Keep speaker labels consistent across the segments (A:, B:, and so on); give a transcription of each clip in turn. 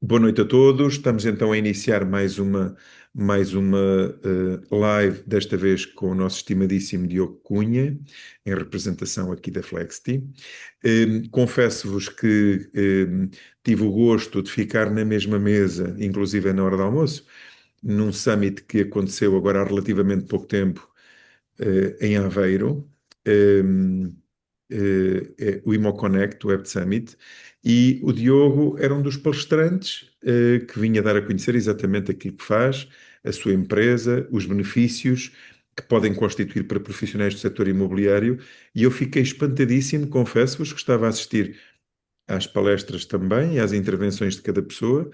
A: Boa noite a todos. Estamos então a iniciar mais uma live, desta vez com o nosso estimadíssimo Diogo Cunha, em representação aqui da Flexity. Confesso-vos que tive o gosto de ficar na mesma mesa, inclusive na hora do almoço, num summit que aconteceu agora há relativamente pouco tempo, em Aveiro. Hum, o ImoConnect Web Summit, e o Diogo era um dos palestrantes que vinha dar a conhecer exatamente aquilo que faz, a sua empresa, os benefícios que podem constituir para profissionais do setor imobiliário, e eu fiquei espantadíssimo, confesso-vos, que estava a assistir às palestras também e às intervenções de cada pessoa,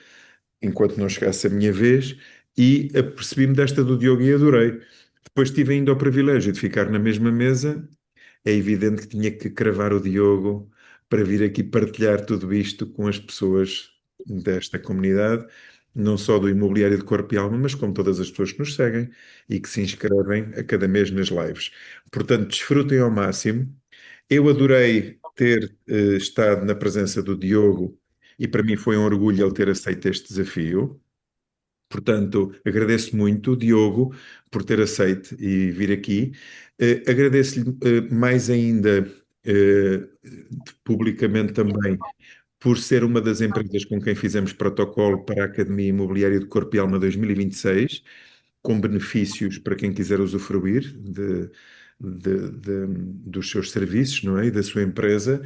A: enquanto não chegasse a minha vez, e apercebi-me desta do Diogo e adorei. Depois tive ainda o privilégio de ficar na mesma mesa. É evidente que tinha que cravar o Diogo para vir aqui partilhar tudo isto com as pessoas desta comunidade, não só do Imobiliário de Corpo e Alma, mas como todas as pessoas que nos seguem e que se inscrevem a cada mês nas lives. Portanto, desfrutem ao máximo. Eu adorei ter estado na presença do Diogo, e para mim foi um orgulho ele ter aceito este desafio. Portanto, agradeço muito, Diogo, por ter aceito e vir aqui. Agradeço-lhe mais ainda, publicamente também, por ser uma das empresas com quem fizemos protocolo para a Academia Imobiliária de Corpo e Alma 2026, com benefícios para quem quiser usufruir dos seus serviços, não é? E da sua empresa.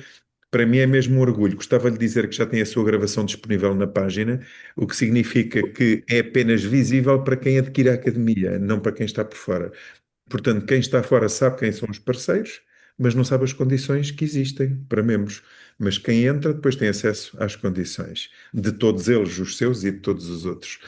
A: Para mim é mesmo um orgulho. Gostava de dizer que já tem a sua gravação disponível na página, o que significa que é apenas visível para quem adquire a academia, não para quem está por fora. Portanto, quem está fora sabe quem são os parceiros, mas não sabe as condições que existem para membros. Mas quem entra depois tem acesso às condições de todos eles, os seus e de todos os outros.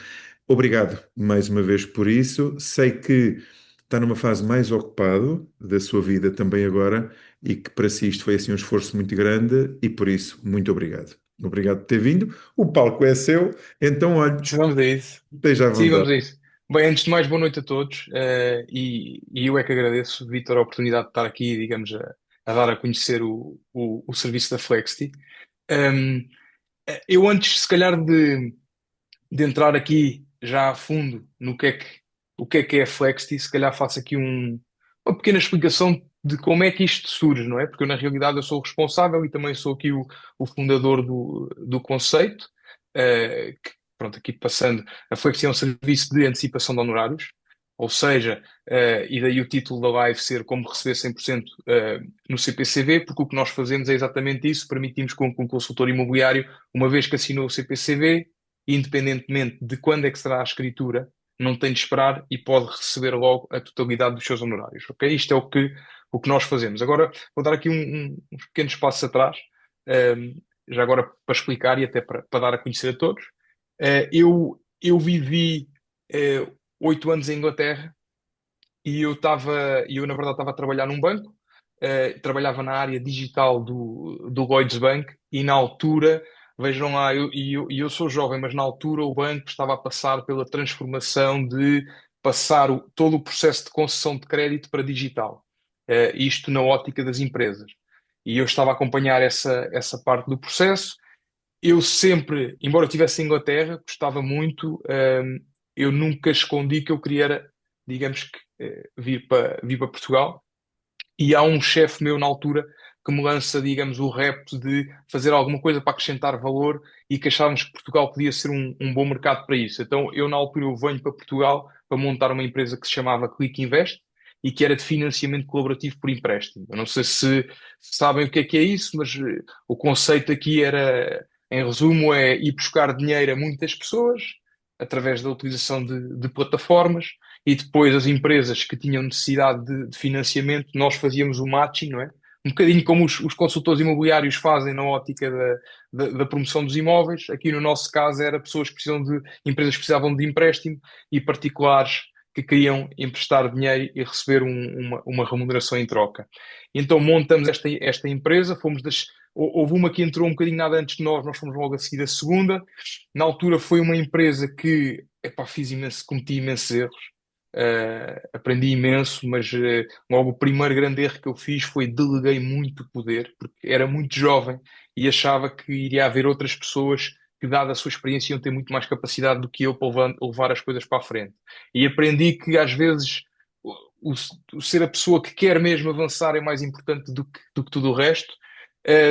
A: Obrigado mais uma vez por isso. Sei que está numa fase mais ocupado da sua vida também agora e que para si isto foi assim um esforço muito grande e por isso muito obrigado. Obrigado por ter vindo. O palco é seu, então olhe,
B: Sim, vamos a isso.
A: esteja à
B: Sim,
A: vontade.
B: vamos a isso. Bem, antes de mais, boa noite a todos. E eu é que agradeço, Vítor, a oportunidade de estar aqui, digamos, a dar a conhecer o serviço da Flexity. Um, eu antes, se calhar, de entrar aqui já a fundo no que é a Flexity, se calhar faço aqui uma pequena explicação de como é que isto surge, não é? Porque eu, na realidade, eu sou o responsável e também sou aqui o fundador do conceito. Pronto, aqui passando, a Flexity é um serviço de antecipação de honorários, ou seja, e daí o título da live ser como receber 100% no CPCV, porque o que nós fazemos é exatamente isso, permitimos que um consultor imobiliário, uma vez que assinou o CPCV, independentemente de quando é que será a escritura, não tem de esperar e pode receber logo a totalidade dos seus honorários, ok? Isto é o que nós fazemos. Agora, vou dar aqui uns pequenos passos atrás, já agora para explicar e até para dar a conhecer a todos. Eu vivi 8 anos em Inglaterra e eu na verdade estava a trabalhar num banco, trabalhava na área digital do Lloyds Bank e na altura, vejam lá, eu sou jovem, mas na altura o banco estava a passar pela transformação de passar todo o processo de concessão de crédito para digital. Isto na ótica das empresas. E eu estava a acompanhar essa parte do processo. Eu sempre, embora eu estivesse em Inglaterra, gostava muito, eu nunca escondi que eu queria, digamos que, vir para Portugal. E há um chefe meu na altura que me lança, digamos, o repto de fazer alguma coisa para acrescentar valor e que achávamos que Portugal podia ser um bom mercado para isso. Então, eu na altura eu venho para Portugal para montar uma empresa que se chamava Click Invest e que era de financiamento colaborativo por empréstimo. Eu não sei se sabem o que é isso, mas o conceito aqui era, em resumo, é ir buscar dinheiro a muitas pessoas através da utilização de plataformas e depois as empresas que tinham necessidade de financiamento, nós fazíamos o matching, não é? Um bocadinho como os consultores imobiliários fazem na ótica da promoção dos imóveis. Aqui no nosso caso era pessoas que precisam empresas que precisavam de empréstimo e particulares que queriam emprestar dinheiro e receber uma remuneração em troca. Então montamos esta empresa, houve uma que entrou um bocadinho nada antes de nós fomos logo a seguir a segunda. Na altura foi uma empresa que, epá, cometi imensos erros. Aprendi imenso, mas logo o primeiro grande erro que eu fiz foi deleguei muito poder, porque era muito jovem e achava que iria haver outras pessoas que, dada a sua experiência, iam ter muito mais capacidade do que eu para levar as coisas para a frente. E aprendi que, às vezes, o ser a pessoa que quer mesmo avançar é mais importante do que tudo o resto.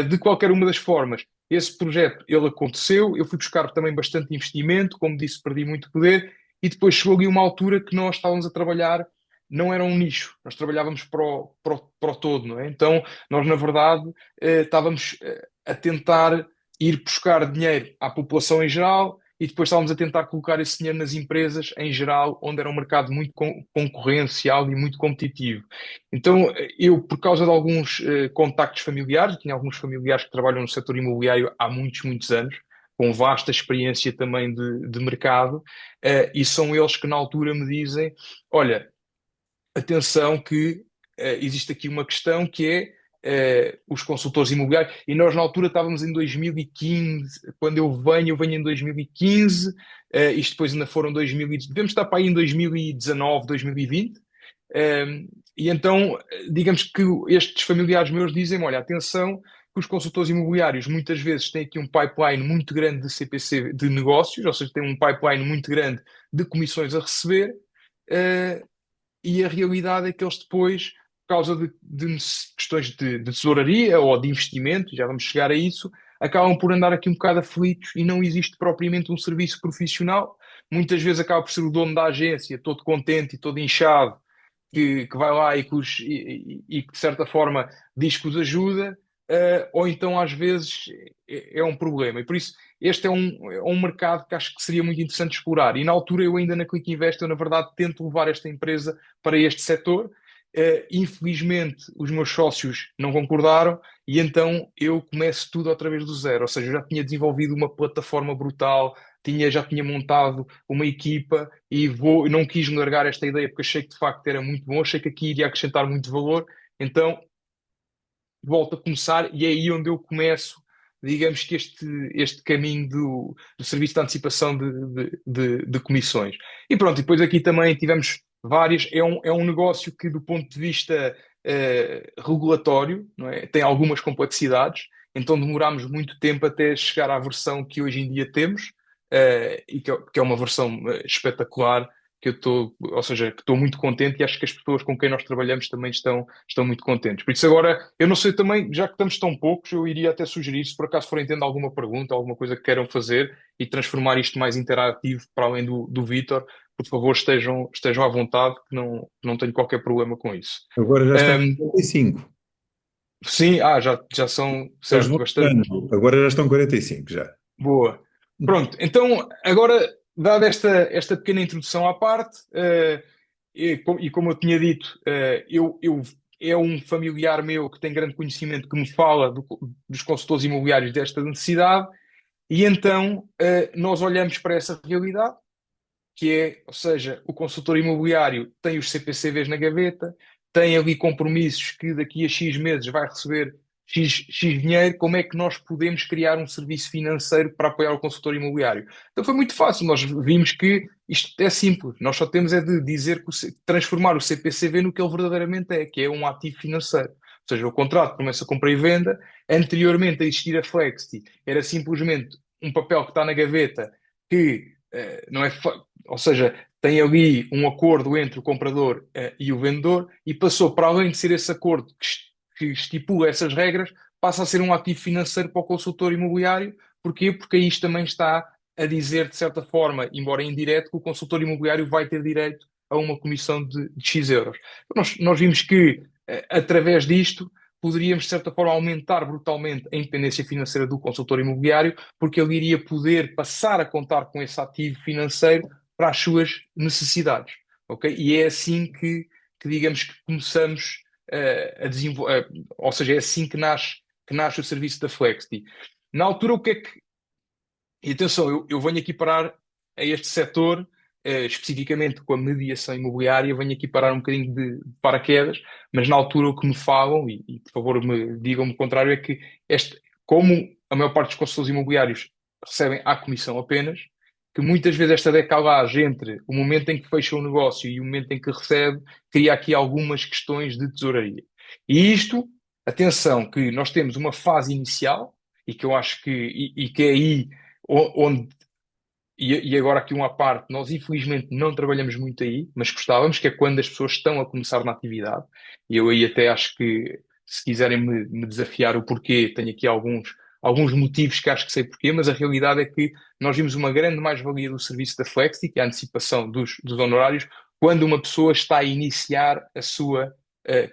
B: De qualquer uma das formas, esse projeto, ele aconteceu, eu fui buscar também bastante investimento, como disse, perdi muito poder, e depois chegou ali uma altura que nós estávamos a trabalhar, não era um nicho, nós trabalhávamos para o todo, não é? Então, nós, na verdade, estávamos a tentar ir buscar dinheiro à população em geral e depois estávamos a tentar colocar esse dinheiro nas empresas em geral, onde era um mercado muito concorrencial e muito competitivo. Então, eu, por causa de alguns contactos familiares, tinha alguns familiares que trabalham no setor imobiliário há muitos, muitos anos, com vasta experiência também de mercado, e são eles que na altura me dizem: olha, atenção que existe aqui uma questão que é os consultores imobiliários, e nós na altura estávamos em 2015, quando eu venho em 2015, isto depois ainda foram 2000, devemos estar para aí em 2019, 2020, e então, digamos que estes familiares meus dizem: olha, atenção, que os consultores imobiliários muitas vezes têm aqui um pipeline muito grande de CPC de negócios, ou seja, têm um pipeline muito grande de comissões a receber, uh, e a realidade é que eles depois, por causa de questões de tesouraria ou de investimento, já vamos chegar a isso, acabam por andar aqui um bocado aflitos e não existe propriamente um serviço profissional. Muitas vezes acaba por ser o dono da agência, todo contente e todo inchado, que vai lá e que de certa forma diz que os ajuda, ou então às vezes é um problema. E por isso este é um mercado que acho que seria muito interessante explorar. E na altura eu ainda na Click Invest, eu na verdade tento levar esta empresa para este setor. Infelizmente os meus sócios não concordaram e então eu começo tudo outra vez do zero. Ou seja, eu já tinha desenvolvido uma plataforma brutal, já tinha montado uma equipa e não quis largar esta ideia porque achei que de facto era muito bom, achei que aqui iria acrescentar muito valor, então volto a começar e é aí onde eu começo, digamos que este caminho do serviço de antecipação de comissões. E pronto, e depois aqui também tivemos várias, é um negócio que do ponto de vista regulatório, não é? Tem algumas complexidades, então demorámos muito tempo até chegar à versão que hoje em dia temos, e que é uma versão espetacular, que eu estou, ou seja, que estou muito contente e acho que as pessoas com quem nós trabalhamos também estão muito contentes. Por isso agora, eu não sei também, já que estamos tão poucos, eu iria até sugerir, se por acaso forem tendo alguma pergunta, alguma coisa que queiram fazer e transformar isto mais interativo para além do Vítor, por favor estejam à vontade, que não tenho qualquer problema com isso.
A: Agora já estão
B: Ahm,
A: 45.
B: sim, já são,
A: Eles
B: certo,
A: vão
B: bastante.
A: chegando. Agora já estão 45 já.
B: Boa. Pronto, então agora, dada esta pequena introdução à parte, e como eu tinha dito, é um familiar meu que tem grande conhecimento que me fala dos consultores imobiliários desta necessidade, e então nós olhamos para essa realidade, que é, ou seja, o consultor imobiliário tem os CPCVs na gaveta, tem ali compromissos que daqui a X meses vai receber X dinheiro, como é que nós podemos criar um serviço financeiro para apoiar o consultor imobiliário? Então foi muito fácil, nós vimos que isto é simples, nós só temos é de dizer transformar o CPCV no que ele verdadeiramente é, que é um ativo financeiro. Ou seja, o contrato começa a compra e venda, anteriormente a existir a Flexi, era simplesmente um papel que está na gaveta que não é, ou seja, tem ali um acordo entre o comprador e o vendedor e passou para além de ser esse acordo que estipula essas regras, passa a ser um ativo financeiro para o consultor imobiliário. Porquê? Porque aí isto também está a dizer, de certa forma, embora indireto, que o consultor imobiliário vai ter direito a uma comissão de X euros. Nós vimos que, através disto, poderíamos, de certa forma, aumentar brutalmente a independência financeira do consultor imobiliário, porque ele iria poder passar a contar com esse ativo financeiro para as suas necessidades. Ok? E é assim que digamos, que começamos a desenvolver, ou seja, é assim que nasce o serviço da Flexi. Na altura, o que é que. E atenção, eu venho aqui parar a este setor, especificamente com a mediação imobiliária, venho aqui parar um bocadinho de paraquedas, mas na altura o que me falam, e por favor digam-me o contrário, é que como a maior parte dos consultores imobiliários recebem à comissão apenas, que muitas vezes esta decalagem entre o momento em que fecha o negócio e o momento em que recebe, cria aqui algumas questões de tesouraria. E isto, atenção, que nós temos uma fase inicial, e que eu acho que, e que é aí onde, e agora aqui uma parte, nós infelizmente não trabalhamos muito aí, mas gostávamos, que é quando as pessoas estão a começar na atividade. E eu aí até acho que, se quiserem me desafiar o porquê, tenho aqui alguns motivos que acho que sei porquê, mas a realidade é que nós vimos uma grande mais-valia do serviço da Flexi, que é a antecipação dos honorários, quando uma pessoa está a iniciar a sua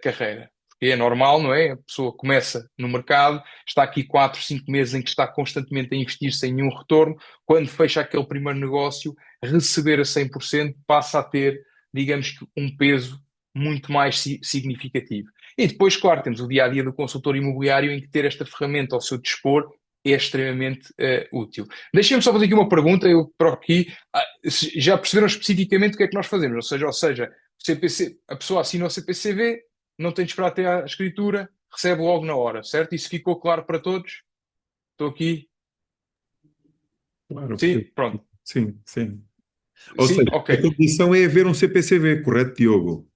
B: carreira. Porque é normal, não é? A pessoa começa no mercado, está aqui 4, 5 meses em que está constantemente a investir sem nenhum retorno. Quando fecha aquele primeiro negócio, receber a 100% passa a ter, digamos que, um peso muito mais significativo. E depois, claro, temos o dia a dia do consultor imobiliário, em que ter esta ferramenta ao seu dispor é extremamente útil. Deixem-me só fazer aqui uma pergunta. Eu para aqui, já perceberam especificamente o que é que nós fazemos? Ou seja, o CPC, a pessoa assina o CPCV, não tem de esperar até à escritura, recebe logo na hora, certo? Isso ficou claro para todos? Estou aqui.
A: Claro,
B: Sim, pronto.
A: sim, sim. Ou
B: Sim,
A: seja,
B: ok.
A: a condição é haver um CPCV, correto, Diogo?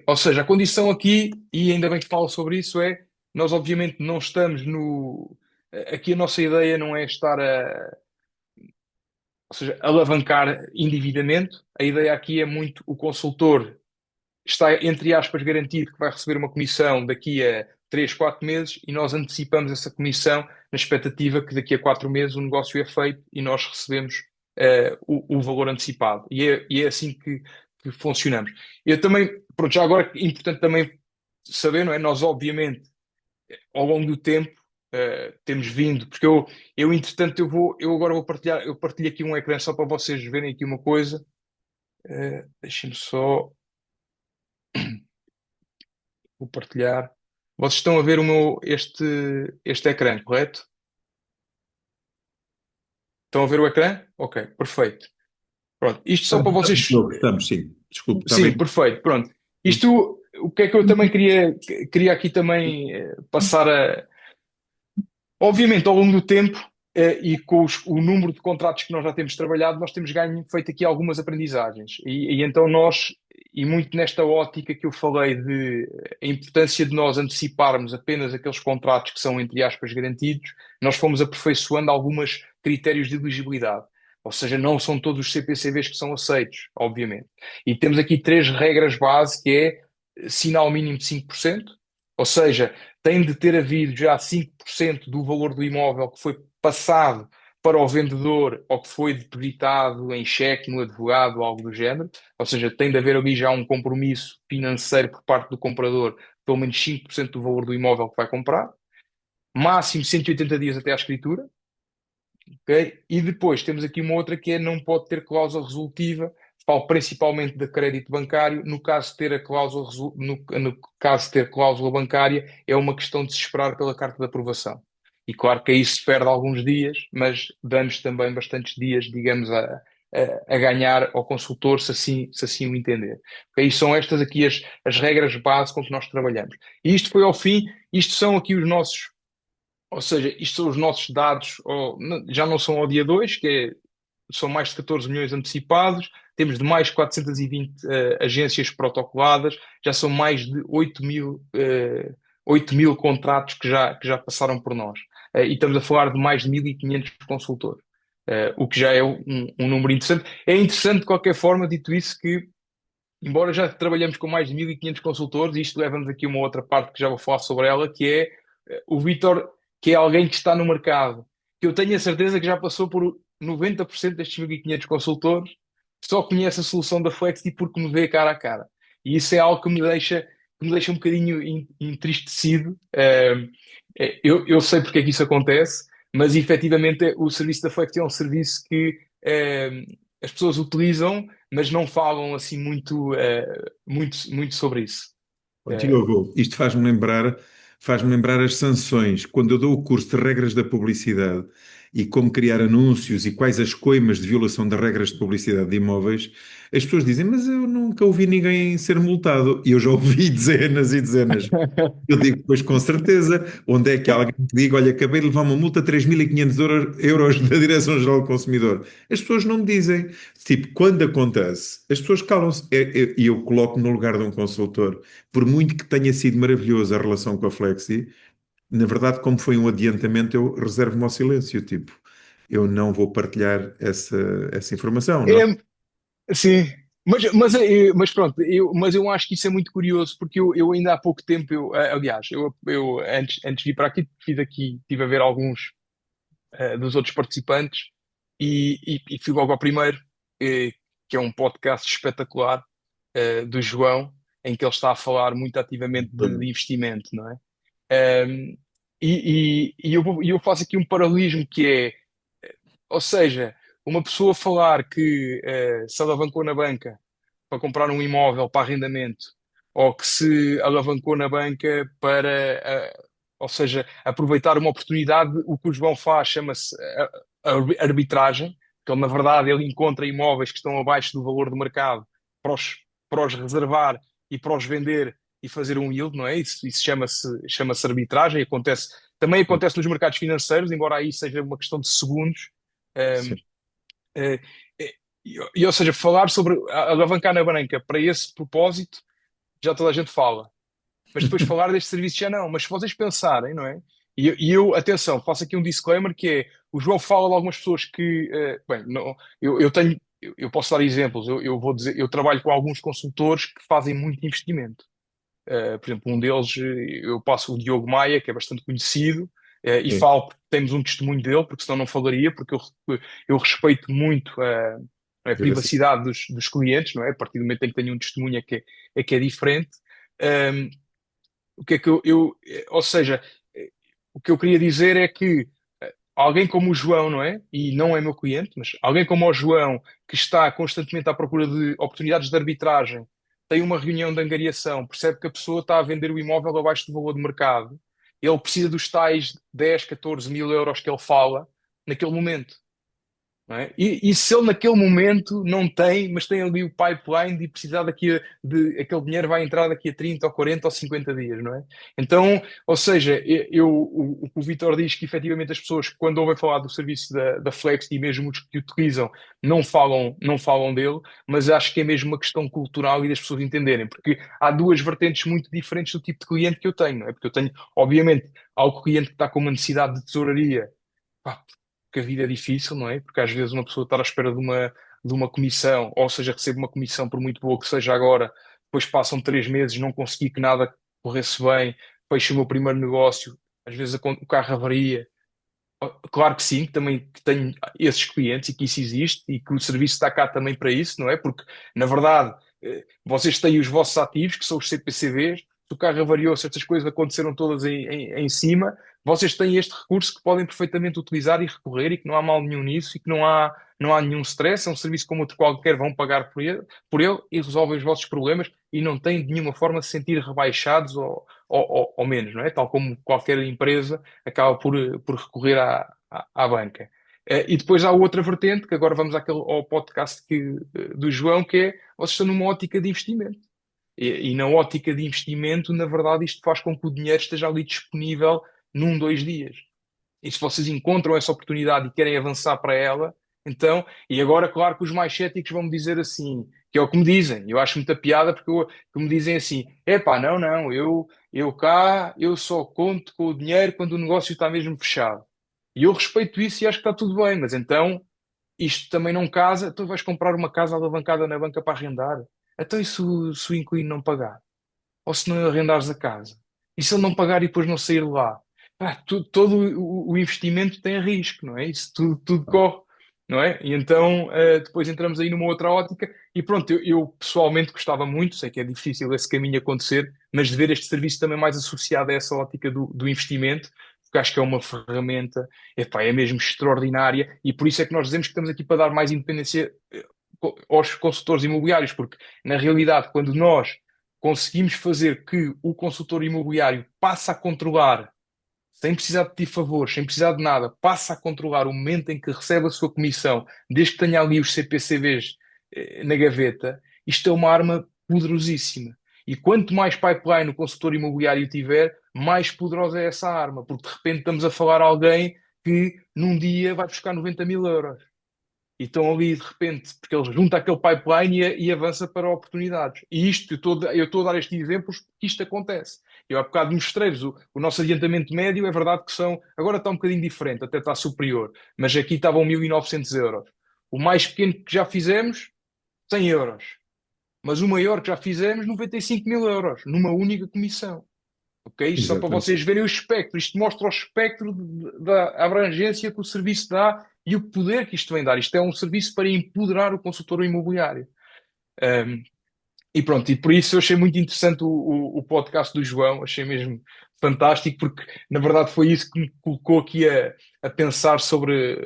B: Ou seja, a condição aqui, e ainda bem que falo sobre isso, é nós obviamente não estamos no. Aqui a nossa ideia não é estar ou seja, alavancar indevidamente. A ideia aqui é muito o consultor está, entre aspas, garantido que vai receber uma comissão daqui a 3, 4 meses e nós antecipamos essa comissão na expectativa que daqui a 4 meses o negócio é feito e nós recebemos o valor antecipado. E é assim que funcionamos. Eu também, pronto, já agora é importante também saber, não é? Nós, obviamente, ao longo do tempo, temos vindo, porque eu entretanto, eu agora vou partilhar, eu partilho aqui um ecrã só para vocês verem aqui uma coisa. Deixem-me só. Vou partilhar. Vocês estão a ver este ecrã, correto? Estão a ver o ecrã? Ok, perfeito. Pronto, isto só para
A: Estamos,
B: vocês.
A: Diogo, estamos, sim. Desculpe, estava
B: Sim,
A: aí.
B: perfeito, pronto. Isto, o que é que eu também queria aqui também passar a. Obviamente, ao longo do tempo, e com o número de contratos que nós já temos trabalhado, nós temos feito aqui algumas aprendizagens. E então nós, e muito nesta ótica que eu falei de a importância de nós anteciparmos apenas aqueles contratos que são, entre aspas, garantidos, nós fomos aperfeiçoando alguns critérios de elegibilidade. Ou seja, não são todos os CPCVs que são aceitos, obviamente. E temos aqui três regras base, que é sinal mínimo de 5%, ou seja, tem de ter havido já 5% do valor do imóvel que foi passado para o vendedor ou que foi depositado em cheque no advogado ou algo do género. Ou seja, tem de haver ali já um compromisso financeiro por parte do comprador, pelo menos 5% do valor do imóvel que vai comprar. Máximo 180 dias até à escritura. Ok? E depois temos aqui uma outra que é não pode ter cláusula resolutiva, falo principalmente de crédito bancário. No caso de ter a cláusula, no caso de ter cláusula bancária, é uma questão de se esperar pela carta de aprovação. E claro que aí se perde alguns dias, mas damos também bastantes dias, digamos, a ganhar ao consultor, se assim o entender. Ok? São estas aqui as regras base com que nós trabalhamos. E isto foi ao fim, isto são aqui os nossos, ou seja, isto são os nossos dados, já não são ao dia 2, são mais de 14 milhões antecipados, temos de mais 420 agências protocoladas, já são mais de 8 mil contratos que já passaram por nós. E estamos a falar de mais de 1.500 consultores, o que já é um número interessante. É interessante, de qualquer forma, dito isso, que, embora já trabalhamos com mais de 1.500 consultores, isto leva-nos aqui a uma outra parte que já vou falar sobre ela, que é o Vítor, que é alguém que está no mercado, que eu tenho a certeza que já passou por 90% destes 1.500 consultores, só conhece a solução da Flexi porque me vê cara a cara. E isso é algo que me deixa um bocadinho entristecido. Eu sei porque é que isso acontece, mas efetivamente o serviço da Flexi é um serviço que as pessoas utilizam, mas não falam assim muito sobre isso.
A: Ó,
B: Eh,
A: Diogo, isto faz-me lembrar as sanções. Quando eu dou o curso de regras da publicidade e como criar anúncios e quais as coimas de violação das regras de publicidade de imóveis, as pessoas dizem, mas eu nunca ouvi ninguém ser multado. E eu já ouvi dezenas e dezenas. Eu digo, pois com certeza, onde é que há alguém que diga, olha, acabei de levar uma multa de 3.500 euros da Direção-Geral do Consumidor. As pessoas não me dizem. Tipo, quando acontece, as pessoas calam-se. E eu coloco no lugar de um consultor. Por muito que tenha sido maravilhosa a relação com a Flexi, na verdade, como foi um adiantamento, eu reservo-me ao silêncio. Tipo, eu não vou partilhar essa informação, não é?
B: É, sim, mas pronto, mas eu acho que isso é muito curioso, porque eu ainda há pouco tempo, aliás, eu antes de ir para aqui, estive a ver alguns dos outros participantes e fui logo ao primeiro, eh, que é um podcast espetacular do João, em que ele está a falar muito ativamente de investimento, não é? Um, e eu faço aqui um paralelismo que é, ou seja, uma pessoa falar que se alavancou na banca para comprar um imóvel para arrendamento, ou que se alavancou na banca para, ou seja, aproveitar uma oportunidade, o que o João faz chama-se arbitragem, que ele, na verdade, ele encontra imóveis que estão abaixo do valor do mercado para os reservar e para os vender e fazer um yield, não é? Isso chama-se arbitragem, também
A: Sim,
B: acontece nos mercados financeiros, embora aí seja uma questão de segundos. Um,
A: sim,
B: eh, eh, ou seja, falar sobre alavancar na banca para esse propósito, já toda a gente fala. Mas depois falar deste serviço já não. Mas se vocês pensarem, não é? Atenção, faço aqui um disclaimer que é, o João fala de algumas pessoas que, bem, não, eu tenho, eu posso dar exemplos, eu vou dizer, eu trabalho com alguns consultores que fazem muito investimento. Por exemplo, um deles, eu passo o Diogo Maia, que é bastante conhecido, e
A: sim.
B: falo porque temos um testemunho dele, porque senão não falaria, porque eu respeito muito a
A: Privacidade.
B: privacidade dos clientes, não é? A partir do momento em que tenho um testemunho é que é diferente. Um, o que é que ou seja, o que eu queria dizer é que alguém como o João, não é? E não é meu cliente, mas alguém como o João, que está constantemente à procura de oportunidades de arbitragem, tem uma reunião de angariação, percebe que a pessoa está a vender o imóvel abaixo do valor de mercado, ele precisa dos tais 10, 14 mil euros que ele fala naquele momento. Não é? E se ele naquele momento não tem, mas tem ali o pipeline de precisar de aquele dinheiro vai entrar daqui a 30 ou 40 ou 50 dias, não é? Então, ou seja, o que o Vitor diz que efetivamente as pessoas, quando ouvem falar do serviço da Flex e mesmo os que utilizam, não falam dele, mas acho que é mesmo uma questão cultural e das pessoas entenderem, porque há duas vertentes muito diferentes do tipo de cliente que eu tenho, não é? Porque eu tenho, obviamente, há o cliente que está com uma necessidade de tesouraria, pá, porque a vida é difícil, não é? Porque às vezes uma pessoa está à espera de uma comissão, ou seja, recebe uma comissão por muito boa que seja agora, depois passam 3 meses, não consegui que nada corresse bem, fecho o meu primeiro negócio, às vezes o carro avaria. Claro que sim, que tenho esses clientes e que isso existe e que o serviço está cá também para isso, não é? Porque, na verdade, vocês têm os vossos ativos, que são os CPCVs, se o carro avariou, se estas coisas aconteceram todas em cima, vocês têm este recurso que podem perfeitamente utilizar e recorrer e que não há mal nenhum nisso e que não há nenhum stress, é um serviço como outro qualquer, vão pagar por ele e resolvem os vossos problemas e não têm de nenhuma forma de se sentir rebaixados ou menos, não é? Tal como qualquer empresa acaba por recorrer à banca. E depois há outra vertente, que agora vamos ao podcast do João, que é vocês estão numa ótica de investimento. E na ótica de investimento, na verdade, isto faz com que o dinheiro esteja ali disponível num, 2 dias. E se vocês encontram essa oportunidade e querem avançar para ela, então, e agora, claro que os mais céticos vão me dizer assim, que é o que me dizem, eu acho muita piada porque que me dizem assim, epá, não, não, eu só conto com o dinheiro quando o negócio está mesmo fechado. E eu respeito isso e acho que está tudo bem, mas então isto também não casa, tu vais comprar uma casa alavancada na banca para arrendar. Então e se o inquilino não pagar? Ou se não arrendares a casa? E se ele não pagar e depois não sair de lá? Pá, todo o investimento tem risco, não é? Isso tudo corre, não é? E então depois entramos aí numa outra ótica e pronto, eu pessoalmente gostava muito, sei que é difícil esse caminho acontecer, mas de ver este serviço também mais associado a essa ótica do investimento, porque acho que é uma ferramenta, epá, é mesmo extraordinária e por isso é que nós dizemos que estamos aqui para dar mais independência aos consultores imobiliários, porque na realidade, quando nós conseguimos fazer que o consultor imobiliário passe a controlar, sem precisar de pedir favores, sem precisar de nada, passa a controlar o momento em que recebe a sua comissão, desde que tenha ali os CPCVs na gaveta, isto é uma arma poderosíssima. E quanto mais pipeline o consultor imobiliário tiver, mais poderosa é essa arma, porque de repente estamos a falar a alguém que num dia vai buscar 90 mil euros e estão ali de repente, porque ele junta aquele pipeline e avança para oportunidades. E isto, eu estou a dar estes exemplos porque isto acontece. Eu há bocado mostrei-vos o nosso adiantamento médio, é verdade que são, agora está um bocadinho diferente, até está superior, mas aqui estavam 1.900 euros. O mais pequeno que já fizemos, 100 euros. Mas o maior que já fizemos, 95 mil euros, numa única comissão. Ok? Isto só para
A: Exatamente.
B: vocês verem o espectro. Isto mostra o espectro da abrangência que o serviço dá e o poder que isto vem dar. Isto é um serviço para empoderar o consultor imobiliário. Um, e pronto, e por isso eu achei muito interessante o podcast do João, achei mesmo fantástico, porque na verdade foi isso que me colocou aqui a pensar sobre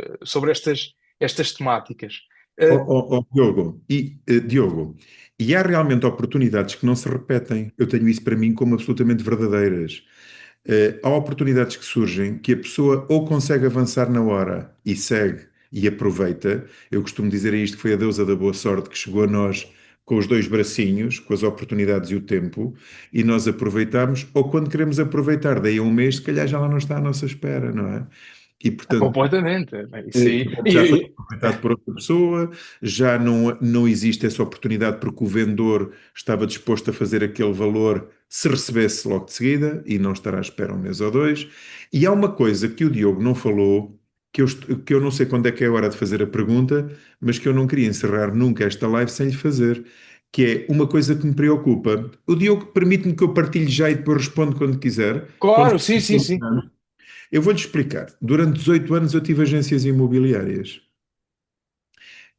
B: estas temáticas. Uh,
A: Diogo, e há realmente oportunidades que não se repetem. Eu tenho isso para mim como absolutamente verdadeiras. Há oportunidades que surgem que a pessoa ou consegue avançar na hora e segue e aproveita. Eu costumo dizer a isto que foi a deusa da boa sorte que chegou a nós com os dois bracinhos, com as oportunidades e o tempo, e nós aproveitamos, ou quando queremos aproveitar, daí a um mês, se calhar já lá não está à nossa espera, não é? E portanto,
B: completamente. Isso aí.
A: portanto, já foi aproveitado por outra pessoa, já não existe essa oportunidade porque o vendedor estava disposto a fazer aquele valor se recebesse logo de seguida e não estará à espera um mês ou dois. E há uma coisa que o Diogo não falou, que eu não sei quando é que é a hora de fazer a pergunta, mas que eu não queria encerrar nunca esta live sem lhe fazer, que é uma coisa que me preocupa. O Diogo permite-me que eu partilhe já e depois respondo quando quiser. Quando
B: Claro, sim, sim, sim.
A: eu vou-lhe explicar. Durante 18 anos eu tive agências imobiliárias.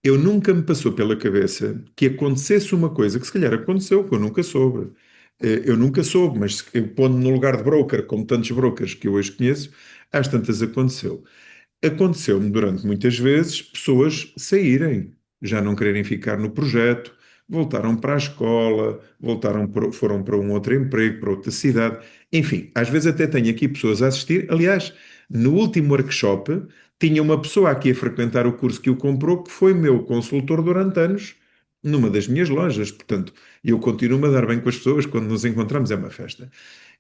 A: Eu nunca me passou pela cabeça que acontecesse uma coisa que se calhar aconteceu, que eu nunca soube. Eu nunca soube, mas eu pondo no lugar de broker, como tantos brokers que eu hoje conheço, às tantas aconteceu. Aconteceu-me durante muitas vezes pessoas saírem, já não quererem ficar no projeto, voltaram para a escola, foram para um outro emprego, para outra cidade. Enfim, às vezes até tenho aqui pessoas a assistir. Aliás, no último workshop, tinha uma pessoa aqui a frequentar o curso que o comprou, que foi meu consultor durante anos, numa das minhas lojas. Portanto, eu continuo a dar bem com as pessoas, quando nos encontramos é uma festa.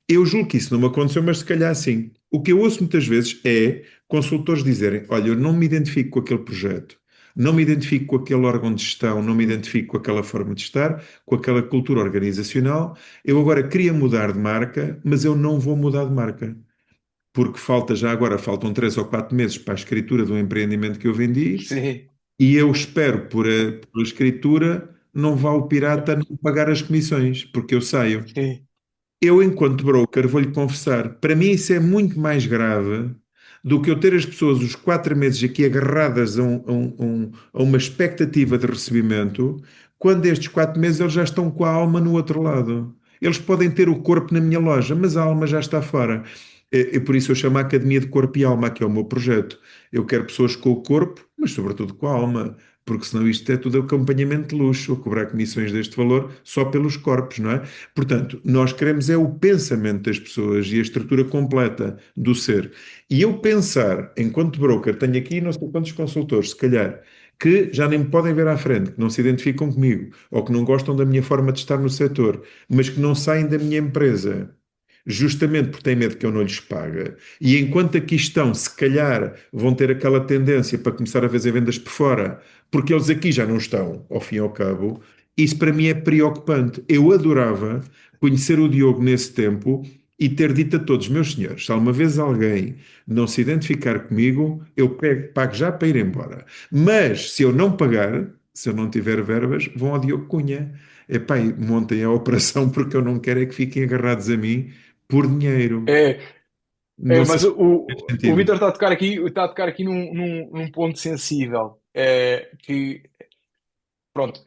A: Eu julgo que isso não me aconteceu, mas se calhar sim. O que eu ouço muitas vezes é consultores dizerem: Olha, eu não me identifico com aquele projeto, não me identifico com aquele órgão de gestão, não me identifico com aquela forma de estar, com aquela cultura organizacional. Eu agora queria mudar de marca, mas eu não vou mudar de marca. Porque faltam 3 ou 4 meses para a escritura do empreendimento que eu vendi
B: Sim,
A: e eu espero, por escritura, não vá o pirata não pagar as comissões, porque eu saio.
B: sim,
A: Eu, enquanto broker, vou-lhe confessar, para mim isso é muito mais grave do que eu ter as pessoas os 4 meses aqui agarradas a uma expectativa de recebimento, quando estes 4 meses eles já estão com a alma no outro lado. Eles podem ter o corpo na minha loja, mas a alma já está fora. E por isso eu chamo a Academia de Corpo e Alma, que é o meu projeto. Eu quero pessoas com o corpo, mas sobretudo com a alma, porque senão isto é tudo acompanhamento de luxo, a cobrar comissões deste valor só pelos corpos, não é? Portanto, nós queremos é o pensamento das pessoas e a estrutura completa do ser. E eu pensar, enquanto broker, tenho aqui não sei quantos consultores, se calhar, que já nem me podem ver à frente, que não se identificam comigo, ou que não gostam da minha forma de estar no setor, mas que não saem da minha empresa justamente porque têm medo que eu não lhes pague. E enquanto aqui estão, se calhar vão ter aquela tendência para começar a fazer vendas por fora, porque eles aqui já não estão, ao fim e ao cabo. Isso para mim é preocupante. Eu adorava conhecer o Diogo nesse tempo e ter dito a todos, meus senhores, se alguma vez alguém não se identificar comigo, eu pago já para ir embora. Mas se eu não pagar, se eu não tiver verbas, vão ao Diogo Cunha. Epá, e montem a operação porque eu não quero é que fiquem agarrados a mim por dinheiro.
B: é,
A: Não sei
B: mas
A: se faz
B: o
A: sentido.
B: Vítor está a tocar aqui num ponto sensível, que, pronto,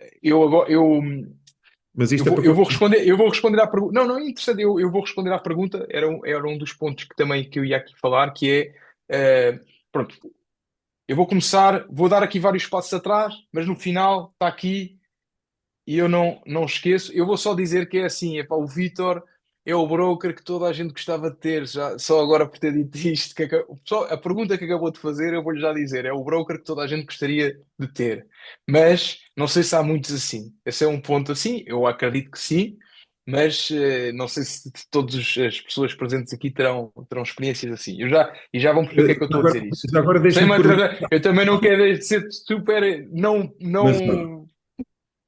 A: Mas isto é para quando.
B: eu vou responder à pergunta. Não, não é interessante, eu vou responder à pergunta. Era um dos pontos que eu ia aqui falar, que é, pronto, eu vou começar, vou dar aqui vários passos atrás, mas no final está aqui e eu não esqueço. Eu vou só dizer que é assim, epá, o Vítor é o broker que toda a gente gostava de ter, já, só agora por ter dito isto. Só a pergunta que acabou de fazer, eu vou-lhe já dizer, é o broker que toda a gente gostaria de ter. Mas não sei se há muitos assim. Esse é um ponto assim, eu acredito que sim, mas não sei se todas as pessoas presentes aqui terão experiências assim. E já vão perceber o que é que eu estou a dizer isso.
A: Já agora
B: Sem
A: deixa-me
B: me
A: perguntar.
B: atrasar, eu também não quero ser super,
A: Mas ó,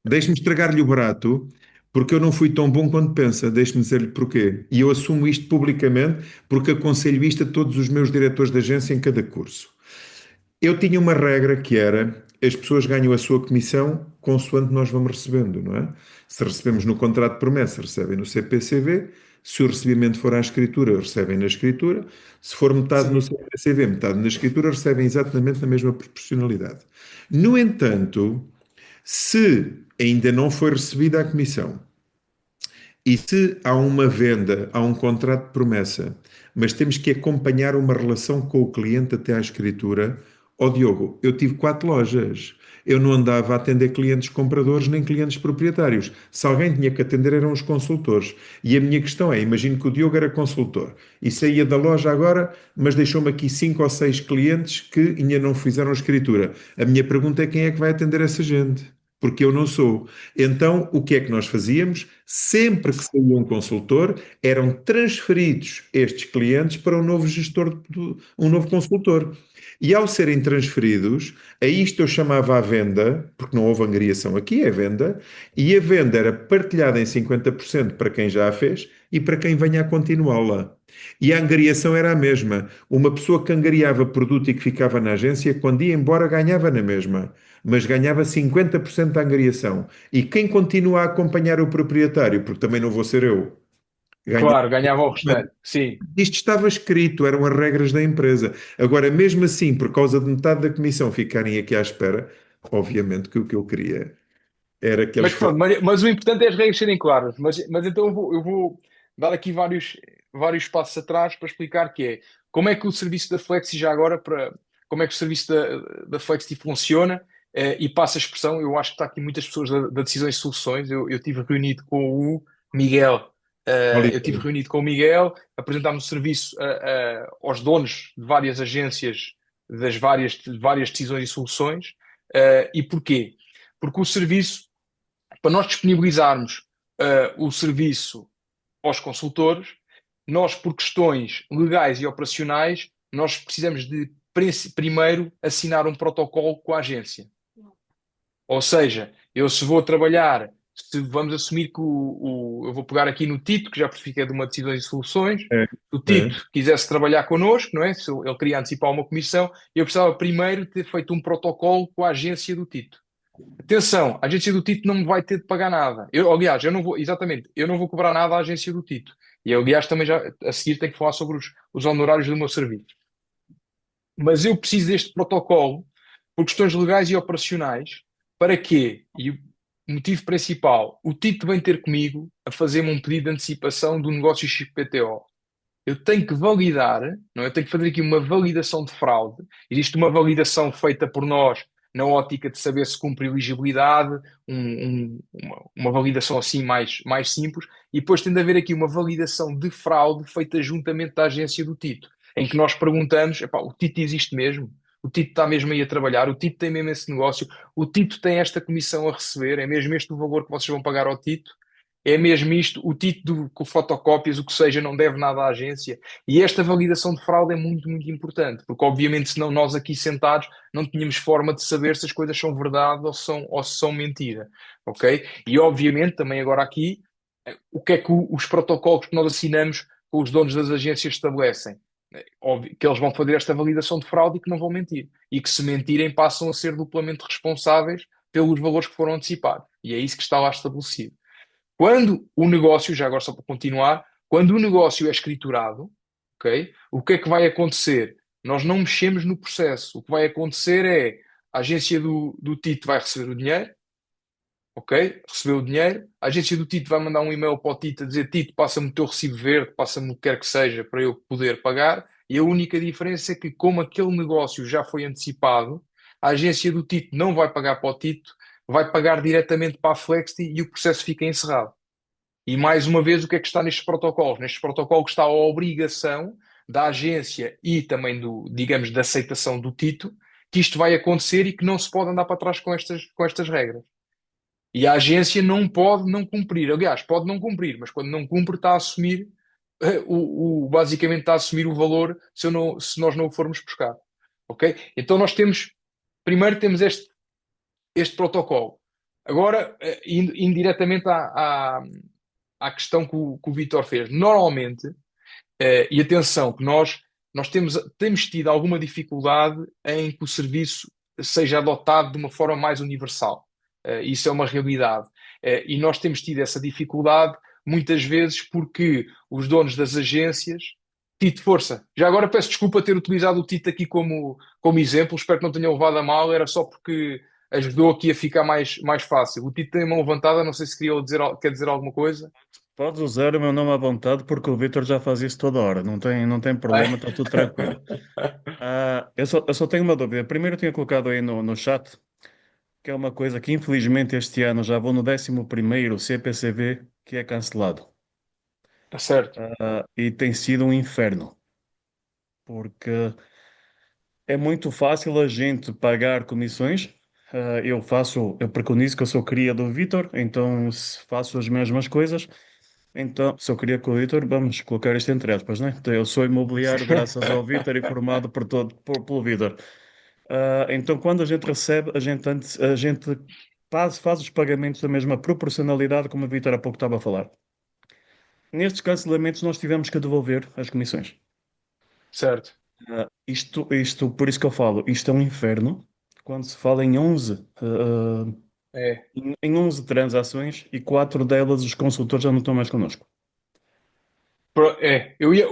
A: deixe-me estragar-lhe o barato, porque eu não fui tão bom quanto pensa. Deixe-me dizer-lhe porquê. E eu assumo isto publicamente porque aconselho isto a todos os meus diretores de agência em cada curso. Eu tinha uma regra que era: as pessoas ganham a sua comissão consoante nós vamos recebendo, não é? Se recebemos no contrato de promessa, recebem no CPCV. Se o recebimento for à escritura, recebem na escritura. Se for metade no
B: Sim,
A: CPCV, metade na escritura, recebem exatamente na mesma proporcionalidade. No entanto, se ainda não foi recebida a comissão e se há uma venda, há um contrato de promessa, mas temos que acompanhar uma relação com o cliente até à escritura. Ó Diogo, eu tive 4 lojas. Eu não andava a atender clientes compradores nem clientes proprietários. Se alguém tinha que atender, eram os consultores. E a minha questão é: imagino que o Diogo era consultor e saía da loja agora, mas deixou-me aqui 5 ou 6 clientes que ainda não fizeram a escritura. A minha pergunta é: quem é que vai atender essa gente? Porque eu não sou. Então, o que é que nós fazíamos? Sempre que saía um consultor, eram transferidos estes clientes para um novo gestor, um novo consultor. E ao serem transferidos, a isto eu chamava a venda, porque não houve angariação aqui, é venda, e a venda era partilhada em 50% para quem já a fez e para quem venha a continuá-la. E a angariação era a mesma. Uma pessoa que angariava produto e que ficava na agência, quando ia embora, ganhava na mesma, mas ganhava 50% da angariação. E quem continua a acompanhar o proprietário, porque também não vou ser eu, ganha.
B: claro, ganhava o restante. Sim.
A: Isto estava escrito, eram as regras da empresa. Agora, mesmo assim, por causa de metade da comissão ficarem aqui à espera, obviamente que o que eu queria era que eles
B: Mas
A: fossem.
B: pronto, mas o importante é as regras serem claras. Mas então eu vou dar aqui vários passos atrás para explicar que é como é que o serviço da Flexi já agora, como é que o serviço da Flexi funciona, e passa a expressão. Eu acho que está aqui muitas pessoas da Decisões e Soluções. Eu tive reunido com o Miguel. Eu tive
A: Oliveira.
B: reunido com o Miguel, apresentámos o serviço aos donos de várias agências, de várias decisões e soluções. E porquê? Porque o serviço, para nós disponibilizarmos o serviço aos consultores, nós, por questões legais e operacionais, nós precisamos de primeiro assinar um protocolo com a agência. Ou seja, eu se vou trabalhar, se vamos assumir que eu vou pegar aqui no Tito, que já percebi que é de uma decisões e soluções, se
A: É,
B: o
A: é.
B: Tito quisesse trabalhar connosco, não é? Se ele queria antecipar uma comissão, eu precisava primeiro ter feito um protocolo com a agência do Tito. Atenção, a agência do Tito não me vai ter de pagar nada. Aliás, eu não vou, exatamente, eu não vou cobrar nada à agência do Tito. E aliás, também já a seguir tenho que falar sobre os honorários do meu serviço. Mas eu preciso deste protocolo por questões legais e operacionais. Para quê? E o motivo principal: o Tito vem ter comigo a fazer-me um pedido de antecipação do negócio XPTO. Eu tenho que validar, não é? Eu tenho que fazer aqui uma validação de fraude. Existe uma validação feita por nós na ótica de saber se cumpre elegibilidade, uma validação assim mais simples, e depois tem de haver aqui uma validação de fraude feita juntamente da agência do Tito, em que nós perguntamos: epá, o Tito existe mesmo? O Tito está mesmo aí a trabalhar? O Tito tem mesmo esse negócio? O Tito tem esta comissão a receber? É mesmo este o valor que vocês vão pagar ao Tito? É mesmo isto, o título com fotocópias, o que seja, não deve nada à agência. E esta validação de fraude é muito, muito importante, porque obviamente senão nós aqui sentados não tínhamos forma de saber se as coisas são verdade ou se são mentira, ok? E obviamente também agora aqui, o que é que os protocolos que nós assinamos com os donos das agências estabelecem? É óbvio que eles vão fazer esta validação de fraude e que não vão mentir. E que se mentirem passam a ser duplamente responsáveis pelos valores que foram antecipados. E é isso que está lá estabelecido. Quando o negócio, já agora só para continuar, quando o negócio é escriturado, ok? O que é que vai acontecer? Nós não mexemos no processo. O que vai acontecer é a agência do Tito vai receber o dinheiro, ok? Recebeu o dinheiro. A agência do Tito vai mandar um e-mail para o Tito a dizer: Tito, passa-me o teu recibo verde, passa-me o que quer que seja para eu poder pagar. E a única diferença é que, como aquele negócio já foi antecipado, a agência do Tito não vai pagar para o Tito, vai pagar diretamente para a Flexi e o processo fica encerrado. E mais uma vez, o que é que está nestes protocolos? Nestes protocolos está a obrigação da agência e também digamos, da aceitação do Tito, que isto vai acontecer e que não se pode andar para trás com estas regras. E a agência não pode não cumprir. Aliás, pode não cumprir, mas quando não cumpre está a assumir, basicamente está a assumir o valor se nós não o formos buscar. Ok? Então nós primeiro temos este protocolo. Agora, indiretamente à questão que o Vítor fez. Normalmente, e atenção, que nós temos tido alguma dificuldade em que o serviço seja adotado de uma forma mais universal. Isso é uma realidade. E nós temos tido essa dificuldade muitas vezes porque os donos das agências. Tito, força. Já agora peço desculpa ter utilizado o Tito aqui como exemplo, espero que não tenha levado a mal, era só porque ajudou aqui a ficar mais fácil. O Tito tem a mão levantada, não sei se quer dizer alguma coisa.
C: Podes usar o meu nome à vontade porque o Vitor já faz isso toda hora. Não tem problema, está tudo tranquilo. Eu só tenho uma dúvida. Primeiro eu tinha colocado aí no chat, que é uma coisa que infelizmente este ano já vou no 11º CPCV que é cancelado.
B: Está certo.
C: E tem sido um inferno, porque é muito fácil a gente pagar comissões. Eu preconizo que eu sou cria do Vitor, então faço as mesmas coisas. Então, sou cria com o Vitor, vamos colocar isto entre aspas, né? Então, eu sou imobiliário graças ao Vitor e formado pelo Vitor. Então, quando a gente recebe, a gente faz os pagamentos da mesma proporcionalidade como o Vitor há pouco estava a falar. Nestes cancelamentos, nós tivemos que devolver as comissões.
B: Certo.
C: Isto, por isso que eu falo, isto é um inferno. Quando se fala em 11,
B: É.
C: em 11 transações e 4 delas os consultores já não estão mais connosco.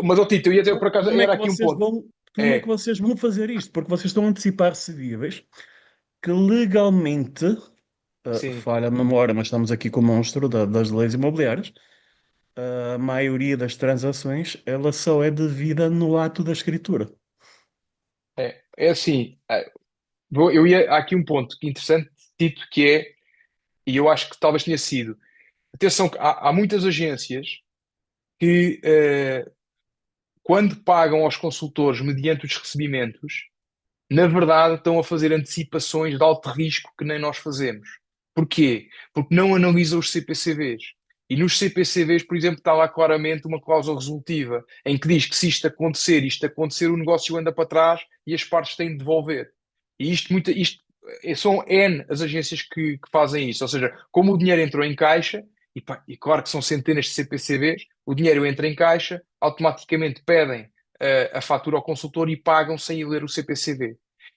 B: Mas, ó Tito, eu ia ter por acaso,
C: Como é
B: era
C: que
B: aqui um
C: vocês
B: ponto.
C: vão, como é que
B: É,
C: vocês vão fazer isto? Porque vocês estão a antecipar recebíveis que legalmente,
B: sim.
C: falha a memória, mas estamos aqui com o monstro das leis imobiliárias. A maioria das transações, ela só é devida no ato da escritura.
B: É assim, há aqui um ponto interessante, Tito, que é, e eu acho que talvez tenha sido, atenção, que há muitas agências que, quando pagam aos consultores mediante os recebimentos, na verdade estão a fazer antecipações de alto risco que nem nós fazemos. Porquê? Porque não analisam os CPCVs. E nos CPCVs, por exemplo, está lá claramente uma cláusula resolutiva, em que diz que se isto acontecer, o negócio anda para trás e as partes têm de devolver. E são N as agências que fazem isso. Ou seja, como o dinheiro entrou em caixa, e claro que são centenas de CPCVs, o dinheiro entra em caixa, automaticamente pedem a fatura ao consultor e pagam sem ir ler o CPCV.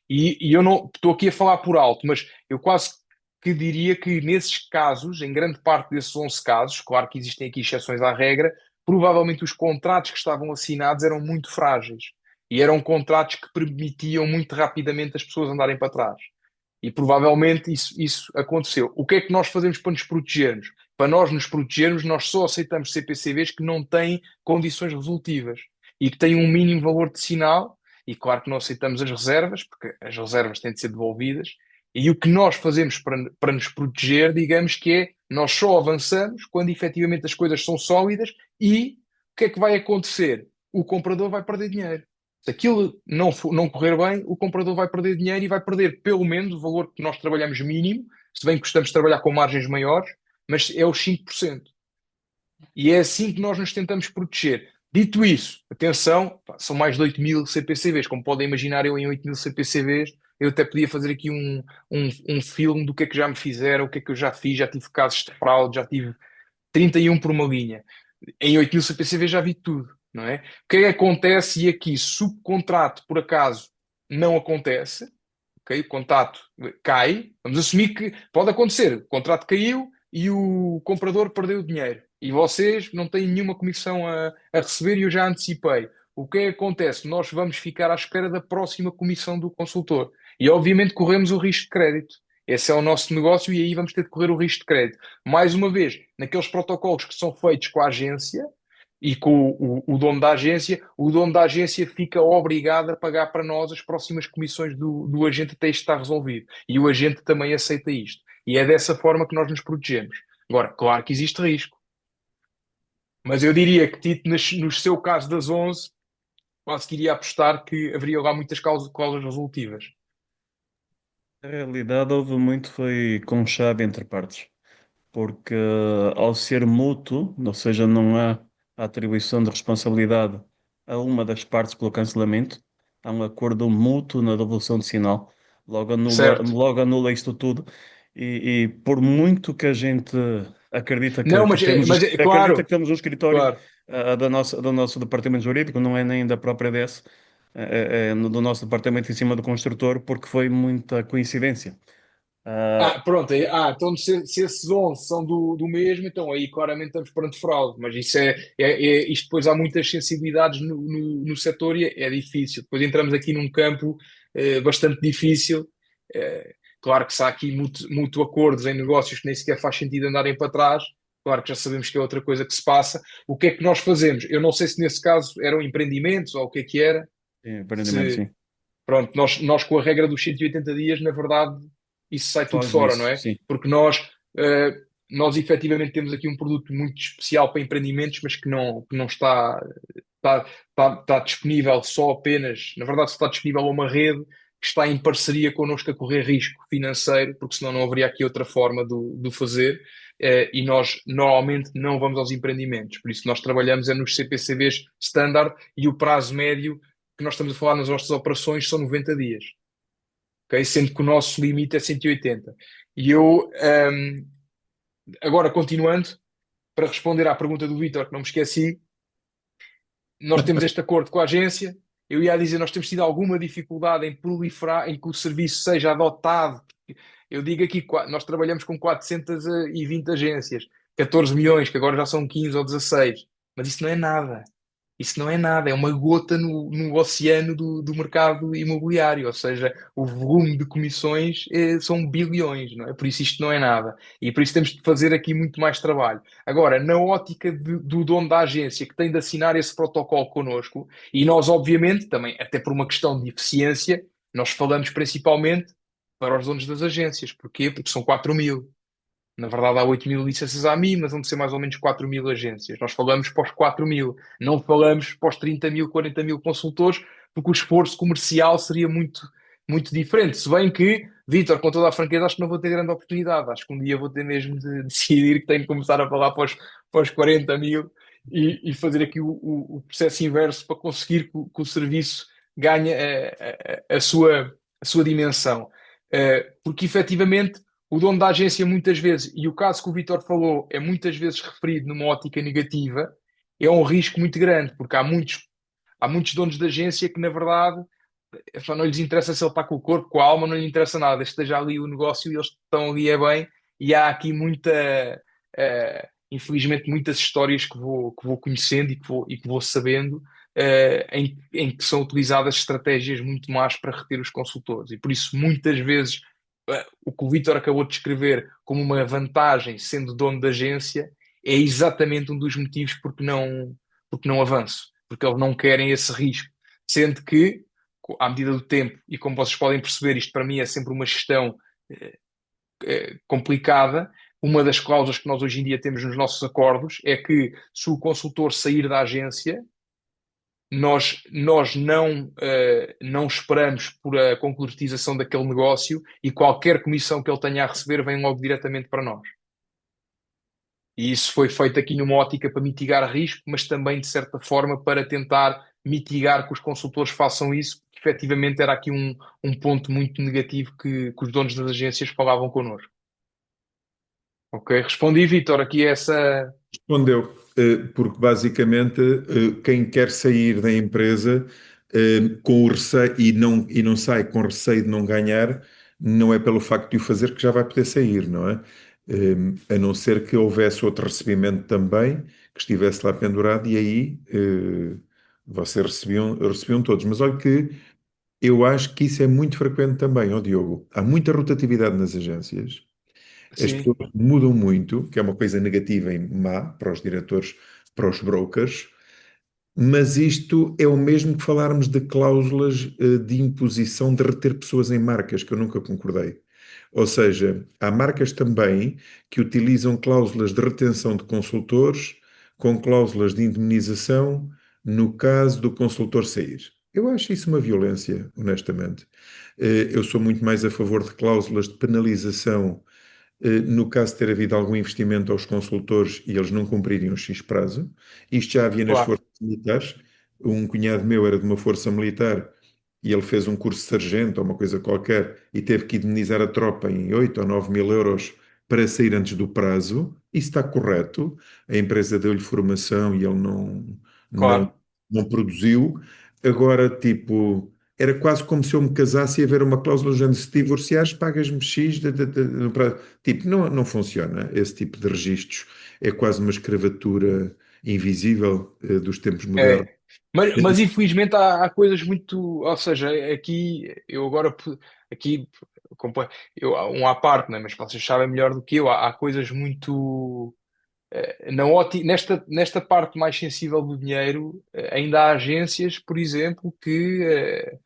B: E eu não estou aqui a falar por alto, mas eu quase que diria que nesses casos, em grande parte desses 11 casos, claro que existem aqui exceções à regra, provavelmente os contratos que estavam assinados eram muito frágeis e eram contratos que permitiam muito rapidamente as pessoas andarem para trás. E provavelmente isso aconteceu. O que é que nós fazemos para nos protegermos? Para nós nos protegermos, nós só aceitamos CPCVs que não têm condições resolutivas e que têm um mínimo valor de sinal. E claro que não aceitamos as reservas, porque as reservas têm de ser devolvidas. E o que nós fazemos para nos proteger, digamos que é, nós só avançamos quando efetivamente as coisas são sólidas e o que é que vai acontecer? O comprador vai perder dinheiro. Se aquilo não correr bem, o comprador vai perder dinheiro e vai perder pelo menos o valor que nós trabalhamos mínimo, se bem que gostamos de trabalhar com margens maiores, mas é os 5%. E é assim que nós nos tentamos proteger. Dito isso, atenção, pá, são mais de 8.000 CPCVs. Como podem imaginar, eu em 8.000 CPCVs, eu até podia fazer aqui um filme do que é que já me fizeram, o que é que eu já fiz, já tive casos de fraude, já tive 31 por uma linha. Em 8.000 CPCVs já vi tudo, não é? O que é que acontece e aqui, se o contrato, por acaso, não acontece, ok? O contrato cai, vamos assumir que pode acontecer, o contrato caiu e o comprador perdeu o dinheiro e vocês não têm nenhuma comissão a receber e eu já antecipei. O que é que acontece? Nós vamos ficar à espera da próxima comissão do consultor e obviamente corremos o risco de crédito. Esse é o nosso negócio e aí vamos ter de correr o risco de crédito. Mais uma vez, naqueles protocolos que são feitos com a agência, e com o dono da agência, o dono da agência fica obrigado a pagar para nós as próximas comissões do agente até isto estar resolvido. E o agente também aceita isto. E é dessa forma que nós nos protegemos. Agora, claro que existe risco. Mas eu diria que, Tito, no seu caso das 11, quase que iria apostar que haveria lá muitas cláusulas resolutivas.
C: Na realidade, houve muito, foi com chave entre partes. Porque ao ser mútuo, ou seja, não há atribuição de responsabilidade a uma das partes pelo cancelamento, há um acordo mútuo na devolução de sinal, logo
B: Certo.
C: anula isto tudo. e por muito que a gente acredita
B: Não,
C: que temos, acredita que
B: claro,
C: temos um escritório
B: claro.
C: do nosso departamento jurídico, não é nem da própria DS, do nosso departamento em cima do construtor, porque foi muita coincidência. Ah,
B: Pronto, então se esses 11 são do mesmo, então aí claramente estamos perante fraude, mas isso isto depois há muitas sensibilidades no setor e é difícil. Depois entramos aqui num campo bastante difícil. Claro que se há aqui mútuo acordos em negócios que nem sequer faz sentido andarem para trás, claro que já sabemos que é outra coisa que se passa. O que é que nós fazemos? Eu não sei se nesse caso eram empreendimentos ou o que era.
C: sim, aparentemente
B: Se,
C: sim.
B: Pronto, nós com a regra dos 180 dias, na verdade, isso sai tudo
C: Foge
B: fora, não
C: disso,
B: é?
C: sim.
B: Porque nós efetivamente temos aqui um produto muito especial para empreendimentos, mas que não está disponível só apenas, na verdade, só está disponível a uma rede que está em parceria connosco a correr risco financeiro, porque senão não haveria aqui outra forma de o fazer. E nós normalmente não vamos aos empreendimentos, por isso nós trabalhamos nos CPCVs standard e o prazo médio que nós estamos a falar nas nossas operações são 90 dias, ok? Sendo que o nosso limite é 180. E eu, agora continuando, para responder à pergunta do Vítor, que não me esqueci, nós temos este acordo com a agência. Eu ia dizer, nós temos tido alguma dificuldade em proliferar, em que o serviço seja adotado. Eu digo aqui, nós trabalhamos com 420 agências, 14 milhões, que agora já são 15 ou 16, mas isso não é nada. Isso não é nada, é uma gota no oceano do mercado imobiliário, ou seja, o volume de comissões são bilhões, não é? Por isso isto não é nada. E por isso temos de fazer aqui muito mais trabalho. Agora, na ótica do dono da agência que tem de assinar esse protocolo connosco, e nós, obviamente, também, até por uma questão de eficiência, nós falamos principalmente para os donos das agências. Porquê? Porque são 4.000. Na verdade, há 8.000 licenças a mim, mas vão ser mais ou menos 4.000 agências. Nós falamos para os 4.000, não falamos para os 30.000, 40.000 consultores, porque o esforço comercial seria muito, muito diferente. Se bem que, Vítor, com toda a franqueza, acho que não vou ter grande oportunidade. Acho que um dia vou ter mesmo de decidir que tenho de começar a falar para os 40.000 e fazer aqui o processo inverso para conseguir que o serviço ganhe a sua dimensão. Porque efetivamente o dono da agência muitas vezes, e o caso que o Vítor falou é muitas vezes referido numa ótica negativa, é um risco muito grande, porque há muitos donos de agência que, na verdade, só não lhes interessa se ele está com o corpo, com a alma, não lhe interessa nada, esteja ali o negócio e eles estão ali é bem, e há aqui infelizmente, muitas histórias que vou conhecendo e que vou sabendo, em que são utilizadas estratégias muito más para reter os consultores. E por isso, muitas vezes, o que o Vítor acabou de descrever como uma vantagem, sendo dono da agência, é exatamente um dos motivos porque não avanço, porque eles não querem esse risco. Sendo que, à medida do tempo, e como vocês podem perceber, isto para mim é sempre uma gestão complicada. Uma das cláusulas que nós hoje em dia temos nos nossos acordos é que se o consultor sair da agência, nós não esperamos por a concretização daquele negócio e qualquer comissão que ele tenha a receber vem logo diretamente para nós. E isso foi feito aqui numa ótica para mitigar risco, mas também, de certa forma, para tentar mitigar que os consultores façam isso, porque efetivamente era aqui um ponto muito negativo que os donos das agências falavam connosco. Ok, respondi, Vítor, aqui essa.
A: Respondeu, porque basicamente quem quer sair da empresa com o receio e não sai com receio de não ganhar, não é pelo facto de o fazer que já vai poder sair, não é? A não ser que houvesse outro recebimento também, que estivesse lá pendurado, e aí vocês recebiam todos. Mas olha que eu acho que isso é muito frequente também, ó Diogo. Há muita rotatividade nas agências. As
B: Sim,
A: pessoas mudam muito, que é uma coisa negativa e má para os diretores, para os brokers, mas isto é o mesmo que falarmos de cláusulas de imposição de reter pessoas em marcas, que eu nunca concordei. Ou seja, há marcas também que utilizam cláusulas de retenção de consultores com cláusulas de indemnização no caso do consultor sair. Eu acho isso uma violência, honestamente. Eu sou muito mais a favor de cláusulas de penalização no caso de ter havido algum investimento aos consultores e eles não cumprirem o X prazo. Isto já havia nas
B: claro.
A: forças militares. Um cunhado meu era de uma força militar e ele fez um curso de sargento ou uma coisa qualquer e teve que indemnizar a tropa em 8 ou 9 mil euros para sair antes do prazo, isso está correto. A empresa deu-lhe formação e ele não,
B: Claro.
A: não produziu. Agora, tipo, era quase como se eu me casasse e haver uma cláusula do género, se divorciares, pagas-me X no prazo. Tipo, não funciona esse tipo de registros. É quase uma escravatura invisível, dos tempos modernos.
B: É. Mas infelizmente há coisas muito. Ou seja, aqui eu agora. Aqui. Eu, um à parte, né? Mas vocês sabem melhor do que eu. Há coisas muito. Nesta parte mais sensível do dinheiro, ainda há agências, por exemplo, que,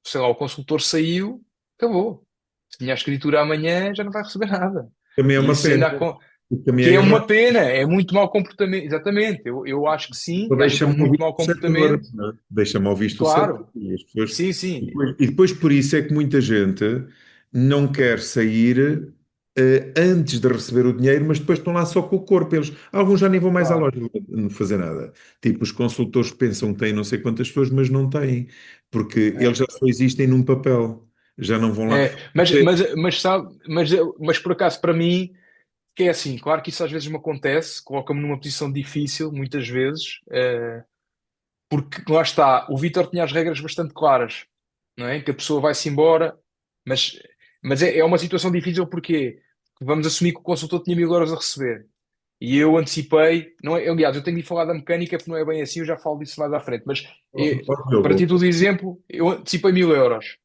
B: sei lá, o consultor saiu, acabou. Se tinha a escritura amanhã, já não vai receber nada.
A: Também é
B: E
A: uma
B: isso
A: pena,
B: ainda
A: também
B: que
A: é
B: é
A: errado.
B: uma pena, é muito mau comportamento. Exatamente, eu acho que sim, acho que é
A: Deixa-me
B: um muito
A: ouvir
B: mau
A: o setor,
B: comportamento.
A: não é? Deixa-me ouvir o setor.
B: Claro,
A: E, as pessoas,
B: sim, sim,
A: e depois por isso é que muita gente não quer sair antes de receber o dinheiro, mas depois estão lá só com o corpo. Alguns já nem vão mais à
B: claro.
A: loja não fazer nada. Tipo, os consultores pensam que têm não sei quantas pessoas, mas não têm, porque eles
B: É.
A: já só existem num papel, já não vão lá.
B: É, mas por acaso, para mim, que é assim, claro que isso às vezes me acontece, coloca-me numa posição difícil, muitas vezes, porque lá está, o Vítor tinha as regras bastante claras, não é? Que a pessoa vai-se embora, mas, mas é uma situação difícil porque vamos assumir que o consultor tinha 1000 euros a receber. E eu antecipei, não é, aliás, eu tenho de falar da mecânica porque não é bem assim, eu já falo disso mais à frente, mas
A: Ó,
B: para
A: Diogo,
B: título de exemplo, eu antecipei 1000 euros,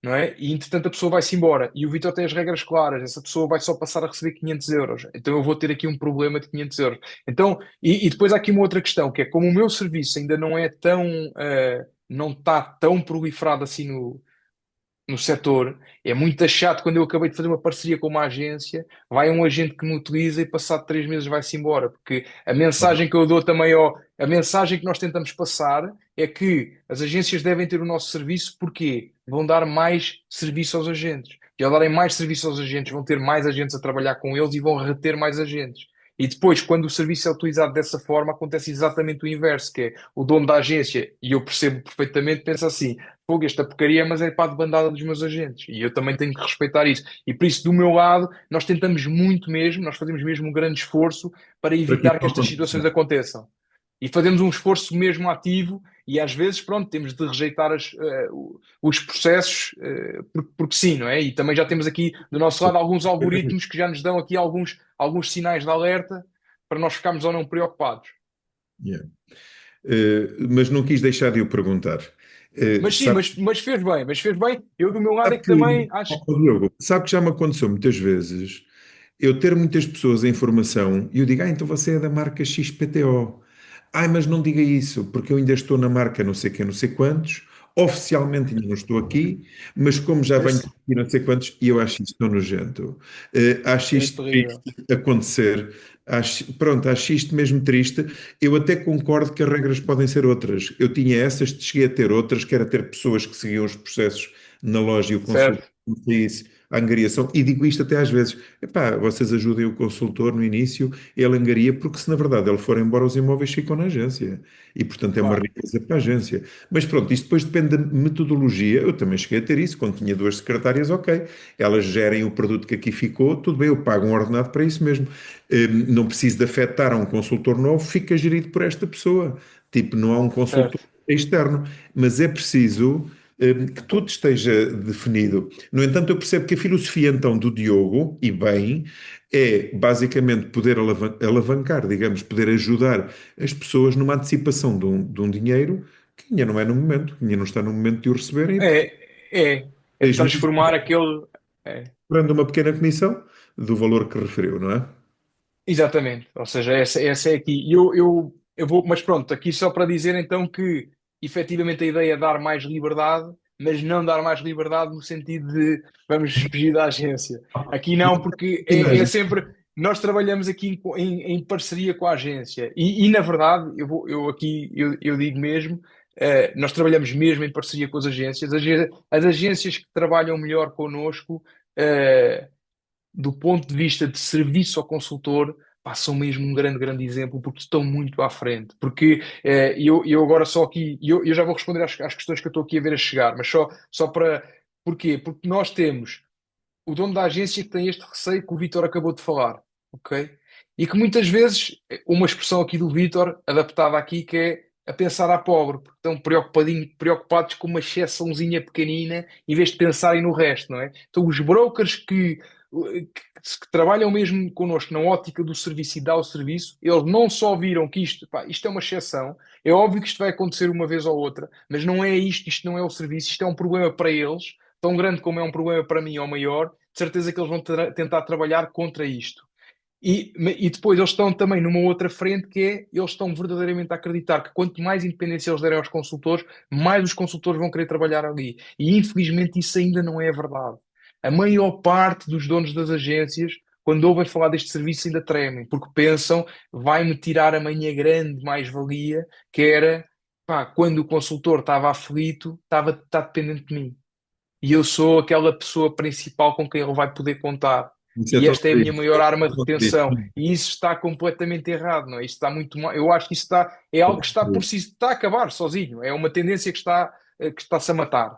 B: não é? E entretanto a pessoa vai-se embora e o Vitor tem as regras claras, essa pessoa vai só passar a receber 500 euros, então eu vou ter aqui um problema de 500 euros. Então, e depois há aqui uma outra questão, que é como o meu serviço ainda não é tão, não está tão proliferado assim no setor, é muito chato quando eu acabei de fazer uma parceria com uma agência, vai um agente que me utiliza e passado 3 meses vai-se embora, porque a mensagem que eu dou também, a mensagem que nós tentamos passar é que as agências devem ter o nosso serviço, porque vão dar mais serviço aos agentes. E ao darem mais serviço aos agentes, vão ter mais agentes a trabalhar com eles e vão reter mais agentes. E depois, quando o serviço é utilizado dessa forma, acontece exatamente o inverso, que é o dono da agência, e eu percebo perfeitamente, pensa assim: fogo, esta porcaria, mas é para a debandada dos meus agentes. E eu também tenho que respeitar isso. E por isso, do meu lado, nós tentamos muito mesmo, nós fazemos mesmo um grande esforço para
A: para que isso
B: evitar que
A: não
B: estas situações
A: aconteça.
B: aconteçam. E fazemos um esforço mesmo ativo e às vezes, pronto, temos de rejeitar os processos, porque sim, não é? E também já temos aqui do nosso lado alguns algoritmos que já nos dão aqui alguns sinais de alerta para nós ficarmos ou não preocupados.
A: Yeah. Mas não quis deixar de o perguntar.
B: Mas sim,
A: Sabe
B: mas fez bem. Eu do meu lado é
A: Sabe
B: que
A: que,
B: também acho.
A: ó, Diogo, sabe que já me aconteceu muitas vezes eu ter muitas pessoas em formação e eu digo, então você é da marca XPTO. Ai, mas não diga isso, porque eu ainda estou na marca não sei quem, não sei quantos, oficialmente ainda não estou aqui, mas como já venho
B: Esse
A: aqui não sei quantos, e eu acho isto tão nojento. Acho
B: é
A: isto triste
B: terrível.
A: acontecer. Pronto, acho isto mesmo triste. Eu até concordo que as regras podem ser outras. Eu tinha essas, cheguei a ter outras, que era ter pessoas que seguiam os processos na loja e o consultor
B: Certo,
A: isso, a angariação, e digo isto até às vezes, epá, vocês ajudem o consultor no início, ele angaria, porque se na verdade ele for embora, os imóveis ficam na agência, e portanto é uma
B: claro,
A: riqueza para a agência. Mas pronto, isto depois depende da metodologia, eu também cheguei a ter isso, quando tinha duas secretárias, ok, elas gerem o produto que aqui ficou, tudo bem, eu pago um ordenado para isso mesmo. Não preciso de afetar a um consultor novo, fica gerido por esta pessoa, tipo, não há um consultor
B: certo.
A: externo, mas é preciso que tudo esteja definido. No entanto, eu percebo que a filosofia então do Diogo, e bem, é basicamente poder alavancar, digamos, poder ajudar as pessoas numa antecipação de um dinheiro que ainda não é no momento, que ainda não está no momento de o receberem, e portanto,
B: É
A: ajude
B: transformar aquele. É,
A: cobrando uma pequena comissão do valor que referiu, não é?
B: exatamente. Ou seja, essa é aqui. Eu vou, mas pronto, aqui só para dizer então que efetivamente a ideia é dar mais liberdade, mas não dar mais liberdade no sentido de vamos fugir da agência. Aqui não, porque é
A: Imagina.
B: sempre. Nós trabalhamos aqui em parceria com a agência e, na verdade, eu aqui eu digo mesmo, nós trabalhamos mesmo em parceria com as agências. As agências que trabalham melhor connosco, do ponto de vista de serviço ao consultor, pá, são mesmo um grande, grande exemplo porque estão muito à frente. Porque eu agora só aqui, eu já vou responder às questões que eu estou aqui a ver a chegar, mas só para. Porquê? Porque nós temos o dono da agência que tem este receio que o Vítor acabou de falar, ok? E que muitas vezes, uma expressão aqui do Vítor, adaptada aqui, que é a pensar à pobre, porque estão preocupados com uma exceçãozinha pequenina, em vez de pensarem no resto, não é? Então, os brokers que trabalham mesmo connosco na ótica do serviço e dá o serviço, eles não só viram que isto, pá, isto é uma exceção, é óbvio que isto vai acontecer uma vez ou outra, mas não é isto não é o serviço, isto é um problema para eles, tão grande como é um problema para mim ou maior, de certeza que eles vão tentar trabalhar contra isto. E depois eles estão também numa outra frente que é, eles estão verdadeiramente a acreditar que quanto mais independência eles derem aos consultores, mais os consultores vão querer trabalhar ali. E infelizmente isso ainda não é verdade. A maior parte dos donos das agências, quando ouvem falar deste serviço, ainda tremem, porque pensam, vai-me tirar amanhã grande mais-valia, que era, pá, quando o consultor estava aflito, está dependente de mim e eu sou aquela pessoa principal com quem ele vai poder contar.
A: Isso é
B: E
A: tão
B: esta é a minha
A: triste.
B: maior arma
A: É
B: de
A: tão triste.
B: retenção. E isso está completamente errado, não é? Isso está muito mal. Eu acho que isso é algo que está por si, está a acabar sozinho. É uma tendência que está-se a matar.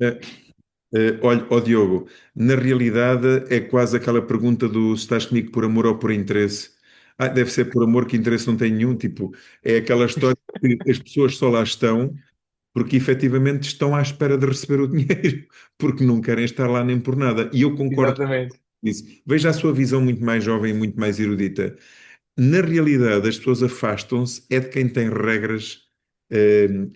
A: É, olha, ó Diogo, na realidade é quase aquela pergunta do se estás comigo por amor ou por interesse. Ah, deve ser por amor que interesse não tem nenhum. Tipo, é aquela história que as pessoas só lá estão porque efetivamente estão à espera de receber o dinheiro, porque não querem estar lá nem por nada. E eu concordo com
B: Exatamente.
A: isso. Veja a sua visão muito mais jovem e muito mais erudita. Na realidade, as pessoas afastam-se é de quem tem regras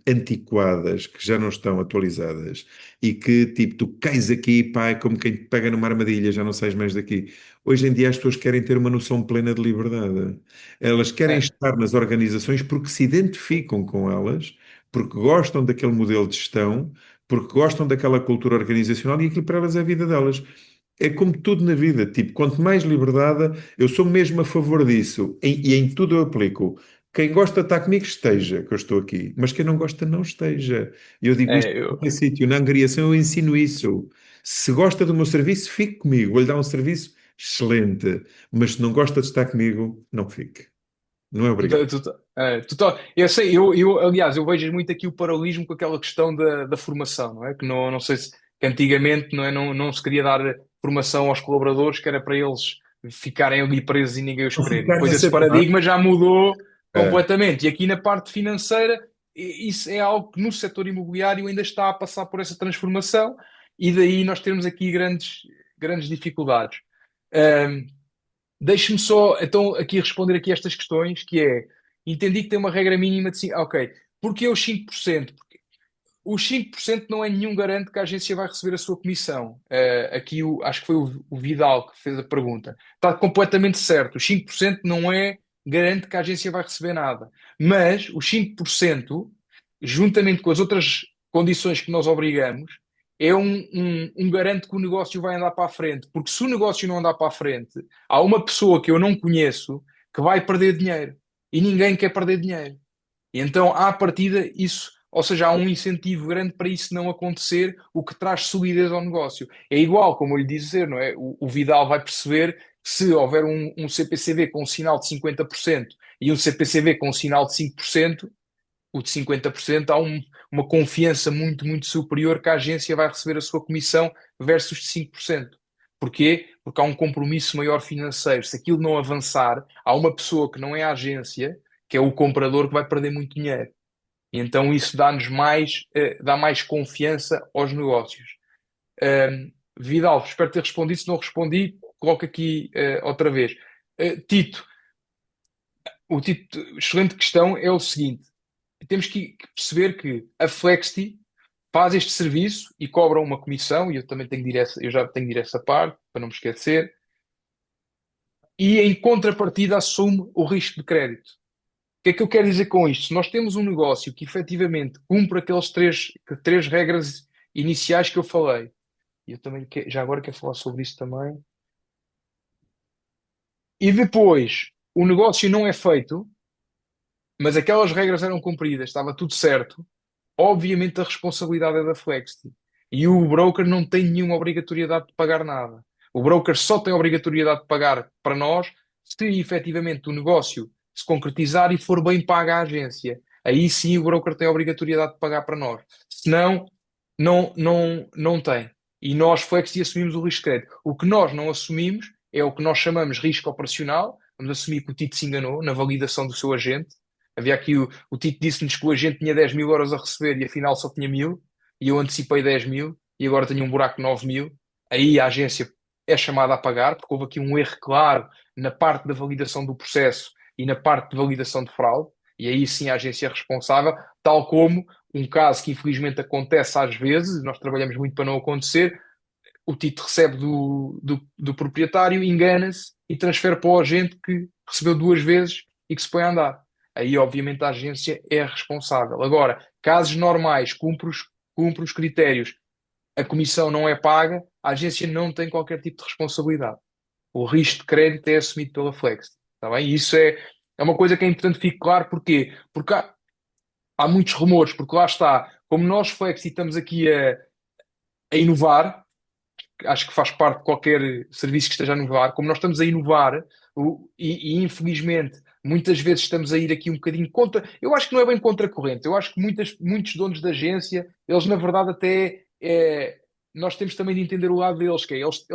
A: antiquadas, que já não estão atualizadas e que, tipo, tu cais aqui, pá, é como quem te pega numa armadilha, já não sais mais daqui. Hoje em dia as pessoas querem ter uma noção plena de liberdade. Elas querem
B: É,
A: estar nas organizações porque se identificam com elas, porque gostam daquele modelo de gestão, porque gostam daquela cultura organizacional e aquilo para elas é a vida delas. É como tudo na vida, tipo, quanto mais liberdade, eu sou mesmo a favor disso, e em tudo eu aplico. Quem gosta de estar comigo, esteja, que eu estou aqui, mas quem não gosta, não esteja. E eu digo isto
B: é,
A: em
B: eu,
A: qualquer sítio, na angariação eu ensino isso. Se gosta do meu serviço, fique comigo, vou-lhe dar um serviço excelente, mas se não gosta de estar comigo, não fique. Não é obrigado.
B: eu sei, aliás, eu vejo muito aqui o paralelismo com aquela questão da formação, não é? Que não sei se que antigamente não, é, não se queria dar formação aos colaboradores, que era para eles ficarem ali presos e ninguém os
A: Não
B: querer. E
A: ficar
B: depois
A: nessa
B: esse
A: parte.
B: paradigma já mudou
A: É,
B: completamente. E aqui na parte financeira, isso é algo que no setor imobiliário ainda está a passar por essa transformação, e daí nós temos aqui grandes, grandes dificuldades. Deixe-me só, então, aqui responder aqui estas questões, que é, entendi que tem uma regra mínima de 5, ok, porque os 5%? Porque os 5% não é nenhum garante que a agência vai receber a sua comissão. Aqui, acho que foi o Vidal que fez a pergunta. Está completamente certo, os 5% não é garante que a agência vai receber nada. Mas os 5%, juntamente com as outras condições que nós obrigamos, é um garante que o negócio vai andar para a frente. Porque se o negócio não andar para a frente, há uma pessoa que eu não conheço que vai perder dinheiro. E ninguém quer perder dinheiro. E então, à partida, isso, ou seja, há um incentivo grande para isso não acontecer, o que traz solidez ao negócio. É igual, como eu lhe dizer, não é? O Vidal vai perceber que se houver um CPCV com um sinal de 50% e um CPCV com um sinal de 5%, o de 50% há uma confiança muito, muito superior que a agência vai receber a sua comissão versus de 5%. Porquê? Porque há um compromisso maior financeiro. Se aquilo não avançar, há uma pessoa que não é a agência, que é o comprador, que vai perder muito dinheiro. E então isso dá-nos mais, dá mais confiança aos negócios. Vidal, espero ter respondido. Se não respondi, coloco aqui outra vez. Tito, o Tito, excelente questão, é o seguinte: temos que perceber que a Flexity faz este serviço e cobra uma comissão, e eu também tenho de ir eu já tenho de ir a essa parte, para não me esquecer, e em contrapartida assume o risco de crédito. O que é que eu quero dizer com isto? Se nós temos um negócio que efetivamente cumpre aqueles três regras iniciais que eu falei, e eu também já agora quero falar sobre isso também, e depois o negócio não é feito, mas aquelas regras eram cumpridas, estava tudo certo, obviamente a responsabilidade é da Flexity. E o broker não tem nenhuma obrigatoriedade de pagar nada. O broker só tem obrigatoriedade de pagar para nós se efetivamente o negócio se concretizar e for bem paga à agência. Aí sim o broker tem a obrigatoriedade de pagar para nós. Senão, não tem. E nós, Flexi, assumimos o risco de crédito. O que nós não assumimos é o que nós chamamos risco operacional. Vamos assumir que o Tito se enganou na validação do seu agente. Havia aqui o Tito disse-nos que o agente tinha 10 mil euros a receber e afinal só tinha 1000. E eu antecipei 10 mil e agora tenho um buraco de 9 mil. Aí a agência é chamada a pagar, porque houve aqui um erro claro na parte da validação do processo e na parte de validação de fraude. E aí sim a agência é responsável, tal como um caso que infelizmente acontece às vezes, nós trabalhamos muito para não acontecer, o Tito recebe do proprietário, engana-se e transfere para o agente que recebeu 2 vezes e que se põe a andar. Aí, obviamente, a agência é responsável. Agora, casos normais, cumpre os critérios, a comissão não é paga, a agência não tem qualquer tipo de responsabilidade. O risco de crédito é assumido pela Flex. Está bem? E isso é uma coisa que é importante que fique claro. Porquê? Porque há muitos rumores, porque lá está, como nós, Flex, estamos aqui a inovar, acho que faz parte de qualquer serviço que esteja a inovar, como nós estamos a inovar, e infelizmente muitas vezes estamos a ir aqui um bocadinho contra, eu acho que não é bem contra a corrente, eu acho que muitos donos da agência, eles na verdade até, nós temos também de entender o lado deles, que é, eles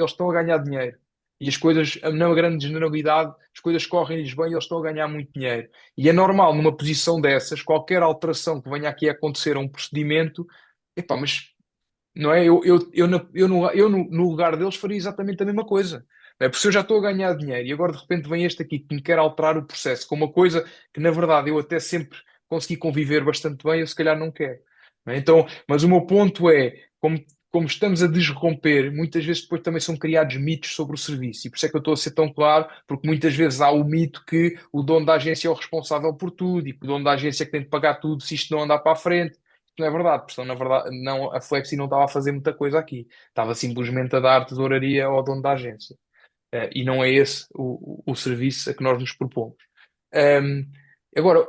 B: estão a ganhar dinheiro. E as coisas, na grande generalidade, as coisas correm-lhes bem e eles estão a ganhar muito dinheiro. E é normal, numa posição dessas, qualquer alteração que venha aqui a acontecer a um procedimento, epá, mas não é? No lugar deles faria exatamente a mesma coisa. Não é? Porque se eu já estou a ganhar dinheiro e agora de repente vem este aqui que me quer alterar o processo com uma coisa que na verdade eu até sempre consegui conviver bastante bem, eu se calhar não quero. Não é? Então, mas o meu ponto é, como estamos a desromper, muitas vezes depois também são criados mitos sobre o serviço. E por isso é que eu estou a ser tão claro, porque muitas vezes há o mito que o dono da agência é o responsável por tudo e que o dono da agência é que tem de pagar tudo se isto não andar para a frente. Não é verdade, porque senão, na verdade, não, a Flexi não estava a fazer muita coisa aqui. Estava simplesmente a dar tesouraria ao dono da agência. E não é esse o serviço a que nós nos propomos. Um, Agora,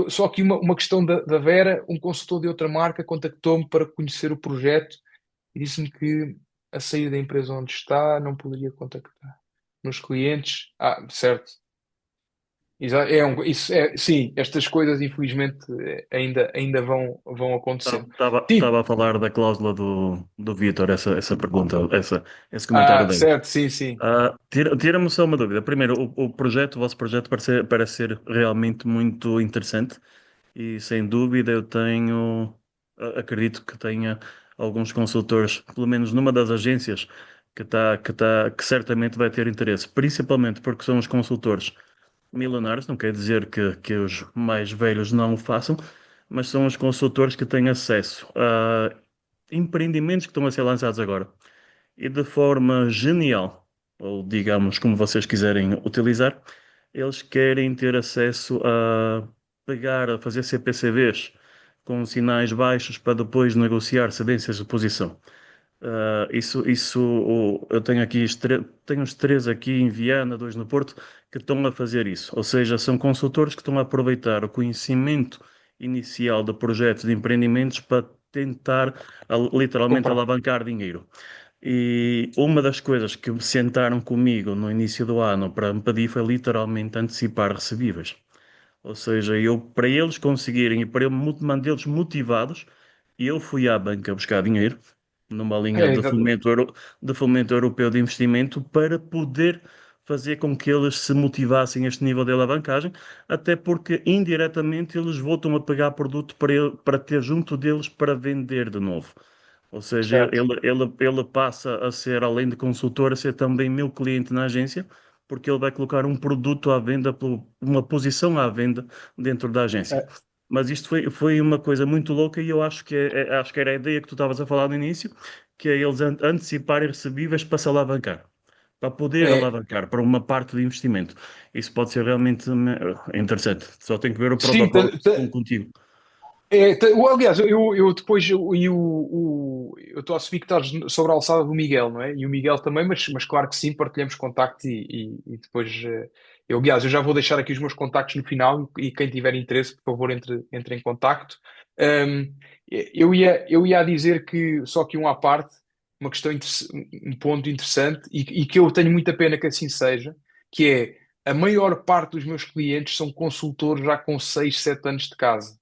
B: só aqui uma questão da Vera, um consultor de outra marca contactou-me para conhecer o projeto e disse-me que a sair da empresa onde está não poderia contactar. Nos clientes, certo. Sim, estas coisas infelizmente ainda vão acontecendo. Tipo,
C: Estava a falar da cláusula do Vitor, essa pergunta, esse comentário dele.
B: certo, sim, sim.
C: Tira-me só uma dúvida. Primeiro, o vosso projeto parece ser realmente muito interessante e sem dúvida acredito que tenha alguns consultores, pelo menos numa das agências, que certamente vai ter interesse, principalmente porque são os consultores milenares, não quer dizer que os mais velhos não o façam, mas são os consultores que têm acesso a empreendimentos que estão a ser lançados agora e de forma genial, ou digamos como vocês quiserem utilizar, eles querem ter acesso a a fazer CPCVs com sinais baixos para depois negociar cedências de posição. Eu tenho aqui tenho os três aqui em Viana, dois no Porto, que estão a fazer isso. Ou seja, são consultores que estão a aproveitar o conhecimento inicial de projetos de empreendimentos para tentar literalmente
B: Comprar.
C: alavancar dinheiro. E uma das coisas que sentaram comigo no início do ano para me pedir foi literalmente antecipar recebíveis. Ou seja, para eles conseguirem e para eu mantê-los motivados, eu fui à banca buscar dinheiro numa linha
B: Exatamente.
C: de fomento europeu de investimento para poder fazer com que eles se motivassem a este nível de alavancagem, até porque indiretamente eles voltam a pegar produto para ter junto deles para vender de novo. Ou seja,
B: Certo.
C: ele passa a ser, além de consultor, a ser também meu cliente na agência, porque ele vai colocar um produto à venda, uma posição à venda dentro da agência.
B: É,
C: Mas isto foi uma coisa muito louca e eu acho acho que era a ideia que tu estavas a falar no início, que é eles anteciparem recebíveis para se alavancar, para poder
B: é,
C: alavancar para uma parte de investimento. Isso pode ser realmente interessante. Só tenho que ver o
B: sim,
C: protocolo contigo.
B: aliás, eu depois eu estou a assumir que estás sobre a alçada do Miguel, não é? E o Miguel também, mas claro que sim, partilhamos contacto e depois aliás, eu já vou deixar aqui os meus contactos no final e quem tiver interesse, por favor, entre em contacto. Um, eu ia dizer que, só que um à parte, uma questão, um ponto interessante e que eu tenho muita pena que assim seja, que é a maior parte dos meus clientes são consultores já com 6 7 anos de casa.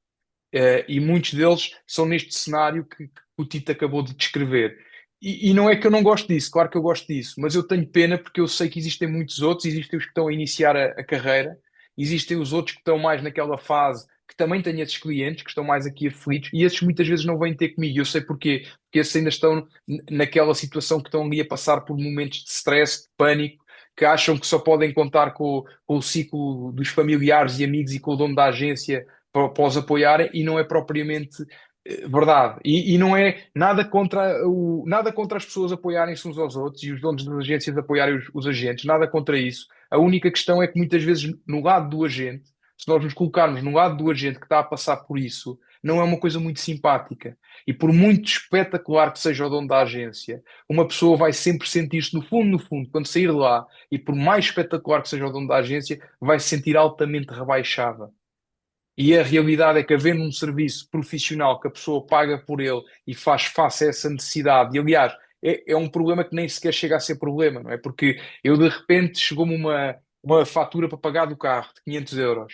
B: E muitos deles são neste cenário que o Tito acabou de descrever. E não é que eu não gosto disso, claro que eu gosto disso, mas eu tenho pena porque eu sei que existem muitos outros, existem os que estão a iniciar a carreira, existem os outros que estão mais naquela fase, que também têm esses clientes, que estão mais aqui aflitos, e esses muitas vezes não vêm ter comigo. Eu sei porquê, porque esses ainda estão naquela situação que estão ali a passar por momentos de stress, de pânico, que acham que só podem contar com o ciclo dos familiares e amigos e com o dono da agência para os apoiarem, e não é propriamente verdade. E não é nada contra as pessoas apoiarem-se uns aos outros e os donos das agências apoiarem os agentes, nada contra isso. A única questão é que muitas vezes no lado do agente, se nós nos colocarmos no lado do agente que está a passar por isso, não é uma coisa muito simpática. E por muito espetacular que seja o dono da agência, uma pessoa vai sempre sentir-se no fundo, quando sair de lá, e por mais espetacular que seja o dono da agência, vai se sentir altamente rebaixada. E a realidade é que, havendo um serviço profissional que a pessoa paga por ele e faz face a essa necessidade, e aliás, é um problema que nem sequer chega a ser problema, não é? Porque eu, de repente, chegou-me uma fatura para pagar do carro de 500 euros.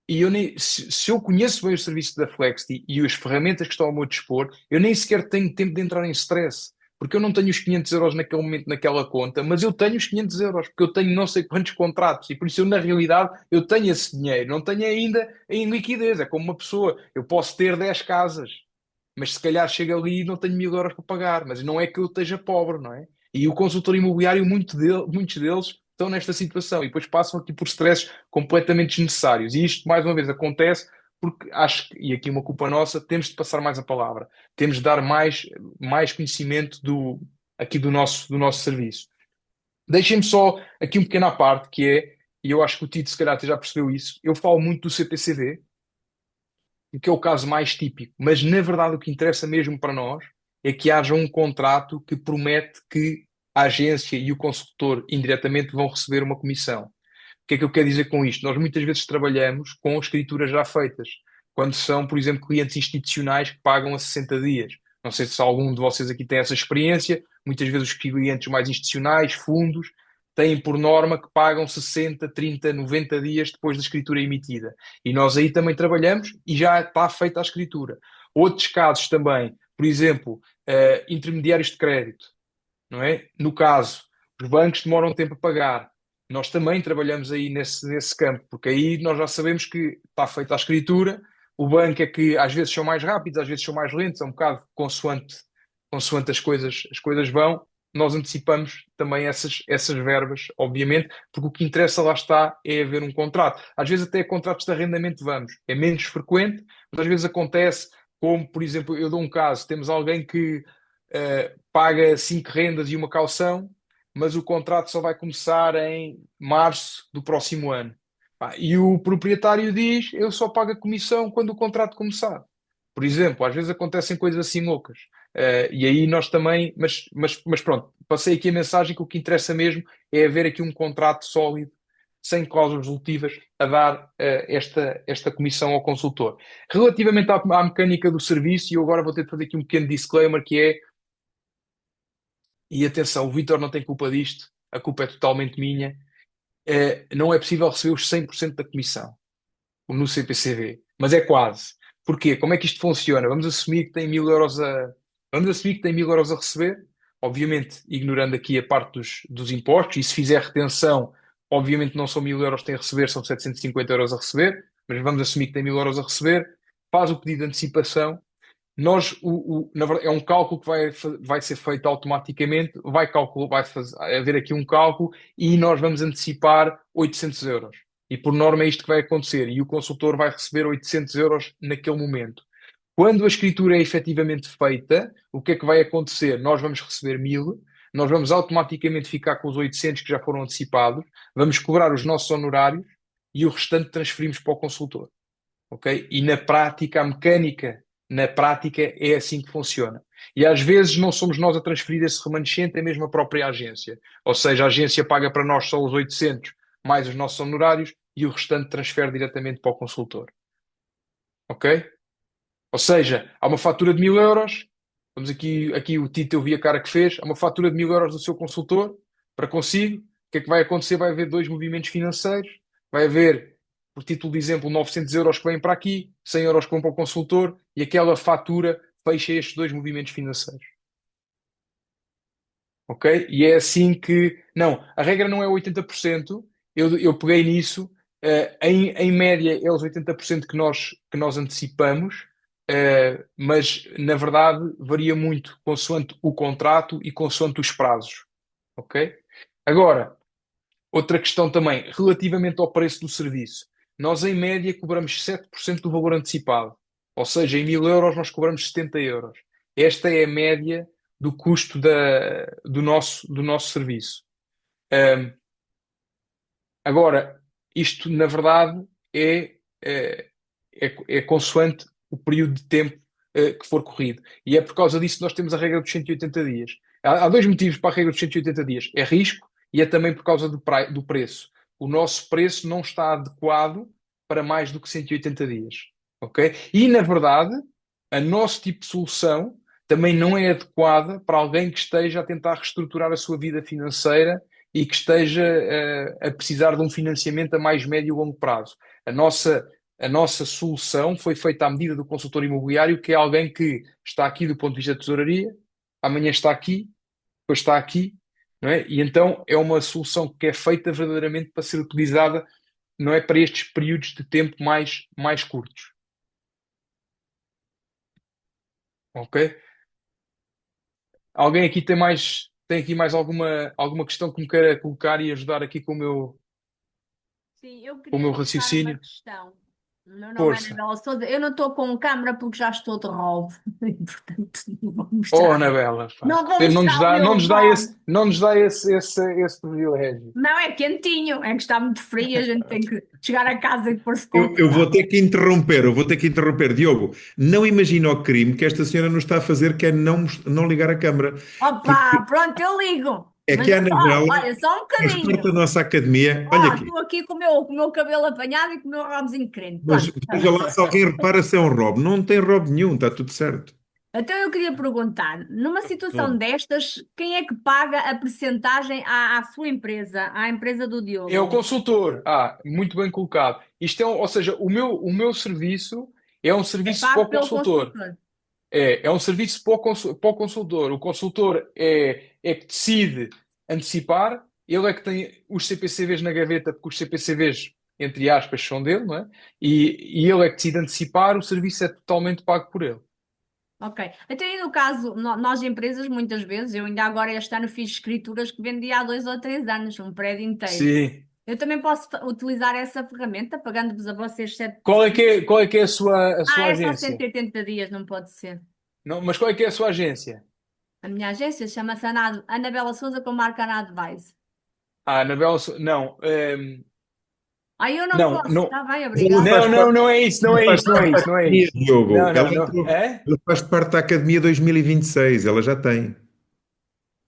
B: E eu nem, se eu conheço bem o serviço da Flexi e as ferramentas que estão ao meu dispor, eu nem sequer tenho tempo de entrar em stress. Porque eu não tenho os 500 euros naquele momento naquela conta, mas eu tenho os 500 euros, porque eu tenho não sei quantos contratos, e por isso eu, na realidade, eu tenho esse dinheiro, não tenho ainda em liquidez. É como uma pessoa, eu posso ter 10 casas, mas se calhar chega ali e não tenho 1000 euros para pagar, mas não é que eu esteja pobre, não é? E o consultor imobiliário, muitos deles estão nesta situação e depois passam aqui por stresses completamente desnecessários. E isto, mais uma vez, acontece porque acho que, e aqui uma culpa nossa, temos de passar mais a palavra, temos de dar mais conhecimento aqui do nosso serviço. Deixem-me só aqui um pequeno à parte, que é, e eu acho que o Tito se calhar até já percebeu isso, eu falo muito do CPCV, que é o caso mais típico, mas na verdade o que interessa mesmo para nós é que haja um contrato que promete que a agência e o consultor indiretamente vão receber uma comissão. O que é que eu quero dizer com isto? Nós muitas vezes trabalhamos com escrituras já feitas, quando são, por exemplo, clientes institucionais que pagam a 60 dias. Não sei se algum de vocês aqui tem essa experiência. Muitas vezes os clientes mais institucionais, fundos, têm por norma que pagam 60, 30, 90 dias depois da escritura emitida. E nós aí também trabalhamos e já está feita a escritura. Outros casos também, por exemplo, intermediários de crédito, não é? No caso, os bancos demoram tempo a pagar. Nós também trabalhamos aí nesse campo, porque aí nós já sabemos que está feita a escritura, o banco é que às vezes são mais rápidos, às vezes são mais lentos, é um bocado consoante as coisas vão, nós antecipamos também essas verbas, obviamente, porque o que interessa lá está é haver um contrato. Às vezes até contratos de arrendamento vamos, é menos frequente, mas às vezes acontece, como por exemplo, eu dou um caso, temos alguém que paga 5 rendas e uma caução, mas o contrato só vai começar em março do próximo ano. Pá, e o proprietário diz: eu só pago a comissão quando o contrato começar. Por exemplo, às vezes acontecem coisas assim loucas. E aí nós também, mas pronto, passei aqui a mensagem que o que interessa mesmo é haver aqui um contrato sólido, sem cláusulas resolutivas, a dar esta comissão ao consultor. Relativamente à mecânica do serviço, e eu agora vou ter de fazer aqui um pequeno disclaimer, que é, e atenção, o Vítor não tem culpa disto, a culpa é totalmente minha, não é possível receber os 100% da comissão no CPCV, mas é quase. Porquê? Como é que isto funciona? Vamos assumir que tem 1000 euros a receber, obviamente ignorando aqui a parte dos impostos, e se fizer retenção, obviamente não são 1000 euros que tem a receber, são 750 euros a receber, mas vamos assumir que tem 1000 euros a receber, faz o pedido de antecipação. Na verdade, é um cálculo que vai ser feito automaticamente, vai haver aqui um cálculo e nós vamos antecipar 800 euros. E por norma é isto que vai acontecer e o consultor vai receber 800 euros naquele momento. Quando a escritura é efetivamente feita, o que é que vai acontecer? Nós vamos receber 1000, nós vamos automaticamente ficar com os 800 que já foram antecipados, vamos cobrar os nossos honorários e o restante transferimos para o consultor. Ok? E na prática, a mecânica, na prática, é assim que funciona. E às vezes não somos nós a transferir esse remanescente, é mesmo a própria agência. Ou seja, a agência paga para nós só os 800 mais os nossos honorários e o restante transfere diretamente para o consultor. Ok? Ou seja, há uma fatura de 1000 euros, vamos aqui o Tito, eu vi a cara que fez, há uma fatura de 1000 euros do seu consultor para consigo. O que é que vai acontecer? Vai haver dois movimentos financeiros, vai haver, por título de exemplo, 900 euros que vêm para aqui, 100 euros que vão para o consultor e aquela fatura fecha estes dois movimentos financeiros. Ok? E é assim que. Não, a regra não é 80%. Eu peguei nisso. Em média, é os 80% que nós antecipamos, mas na verdade varia muito consoante o contrato e consoante os prazos. Ok? Agora, outra questão também, relativamente ao preço do serviço. Nós, em média, cobramos 7% do valor antecipado. Ou seja, em 1000 euros, nós cobramos 70 euros. Esta é a média do custo do nosso serviço. Ahm, Agora, isto, na verdade, é consoante o período de tempo que for corrido. E é por causa disso que nós temos a regra dos 180 dias. Há dois motivos para a regra dos 180 dias. É risco e é também por causa do preço. O nosso preço não está adequado para mais do que 180 dias. Ok? E, na verdade, a nosso tipo de solução também não é adequada para alguém que esteja a tentar reestruturar a sua vida financeira e que esteja a precisar de um financiamento a mais médio e longo prazo. A nossa solução foi feita à medida do consultor imobiliário, que é alguém que está aqui do ponto de vista da tesouraria, amanhã está aqui, depois está aqui, não é? E então é uma solução que é feita verdadeiramente para ser utilizada, não é, para estes períodos de tempo mais curtos. Ok? Alguém aqui tem aqui mais alguma questão que me queira colocar e ajudar aqui com o meu,
D: Sim, eu
B: com o
D: queria
B: meu
D: colocar uma
B: raciocínio?
D: questão. O meu nome é
B: Força.
D: Anabela Souza. Eu não estou com câmara porque já estou de rol. E, portanto, não vou
B: Oh,
D: mostrar.
B: Anabela, pá.
D: Não vou
B: Não nos
D: mostrar o
B: dá, não
D: meu
B: nos dá
D: rol.
B: esse privilégio.
D: Não, é quentinho. É que está muito frio e a gente tem que chegar a casa e pôr-se
A: Eu vou
D: confortável.
A: ter que interromper. Diogo, não imagina o crime que esta senhora nos está a fazer, que é não ligar a câmara. Porque
D: Opa, pronto, eu ligo.
A: é
D: Mas
A: que a Anabela
D: olha, só um
A: faz parte da
D: bocadinho.
A: nossa academia. Olha
D: Ó,
A: aqui,
D: estou aqui com o meu cabelo apanhado e com o meu robozinho crente.
A: mas
D: Pronto.
A: veja lá se alguém repara se é um robo. Não tem robo nenhum, está tudo certo.
D: Então eu queria perguntar, numa situação
C: Tudo.
D: destas, quem é que paga a percentagem à sua empresa, à empresa do
B: É o
D: Diogo?
B: consultor. Muito bem colocado. Isto é, ou seja, o meu serviço é um
D: É
B: serviço para
D: pago
B: o
D: pelo
B: consultor.
D: consultor.
B: É um serviço para o consultor. O consultor é que decide antecipar, ele é que tem os CPCVs na gaveta, porque os CPCVs, entre aspas, são dele, não é? E ele é que decide antecipar, o serviço é totalmente pago por ele.
D: Ok. Então, e no caso, nós empresas, muitas vezes, eu ainda agora este ano fiz escrituras que vendi há 2 ou 3 anos, um prédio inteiro.
B: Sim.
D: Eu também posso utilizar essa ferramenta, pagando-vos a vocês 7%.
B: Qual é que é a sua
D: É só
B: agência?
D: 180 dias, não pode ser.
B: Não, mas qual é que é a sua agência?
D: A minha agência chama-se Anabela Souza com marca Ana Advice.
B: Anabela, não,
D: Eu não
B: não,
D: posso,
B: não,
D: está bem,
A: Ela
D: obrigada.
A: faz
B: não,
A: parte,
B: não é isso, não
A: ela
B: é
A: faz
B: isso, não
A: parte
B: é
A: da
B: isso, não é
A: academia,
B: isso.
A: Diogo.
B: Não, não, não. É?
A: Ela faz parte da Academia 2026. Ela já tem.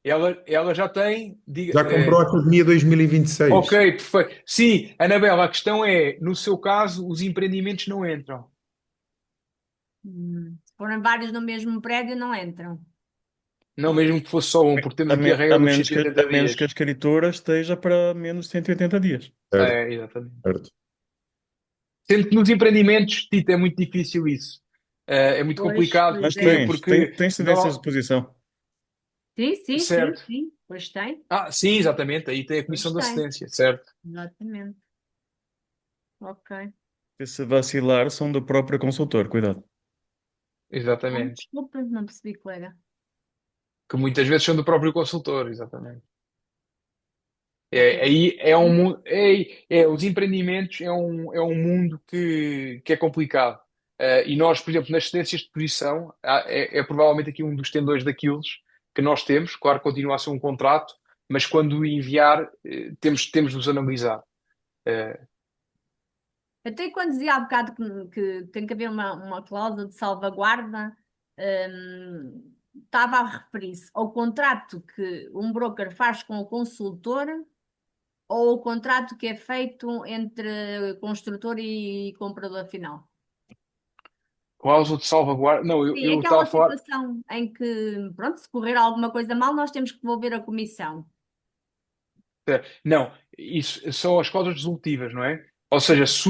B: Ela já tem.
A: Já comprou a Academia 2026.
B: Ok, perfeito. Sim, Anabela, a questão é, no seu caso, os empreendimentos não entram.
D: Se forem vários no mesmo prédio, não entram.
B: Não, mesmo que fosse só um, porque temos aqui a regra dos 180
C: A menos
B: dias.
C: que a escritura esteja para menos de 180 dias.
A: Certo,
B: Exatamente.
A: certo.
B: Sendo que nos empreendimentos, Tito, é muito difícil isso. É muito
D: Pois,
B: complicado.
D: pois
C: Mas
B: Porquê?
D: é.
B: Porque,
C: tens tendências de
B: não,
C: posição.
D: Sim, sim, sim,
B: certo.
D: sim. Pois tem,
B: Sim, exatamente. Aí tem a
D: pois
B: comissão de
D: tem.
B: acedência, certo.
D: Exatamente. Ok.
C: E se vacilar, são do próprio consultor. Cuidado.
B: Exatamente.
D: Desculpa, não percebi, colega.
B: Que muitas vezes são do próprio consultor, exatamente.
D: Ok.
B: Aí os empreendimentos é um mundo que é complicado. E nós, por exemplo, nas cedências de posição, é provavelmente aqui um dos tendões daqueles que nós temos. Claro que continua a ser um contrato, mas quando enviar, temos de os analisar. Eh,
D: Até quando dizia há bocado que tem que haver uma cláusula de salvaguarda, estava a referir-se ao contrato que um broker faz com o consultor ou o contrato que é feito entre construtor e comprador final.
B: Cláusula de salvaguarda. Não, eu
D: Sim,
B: eu estava
D: aquela
B: a falar.
D: situação em que, pronto, se correr alguma coisa mal, nós temos que devolver a comissão.
B: Não, isso são as cláusulas resolutivas, não é? Ou seja, se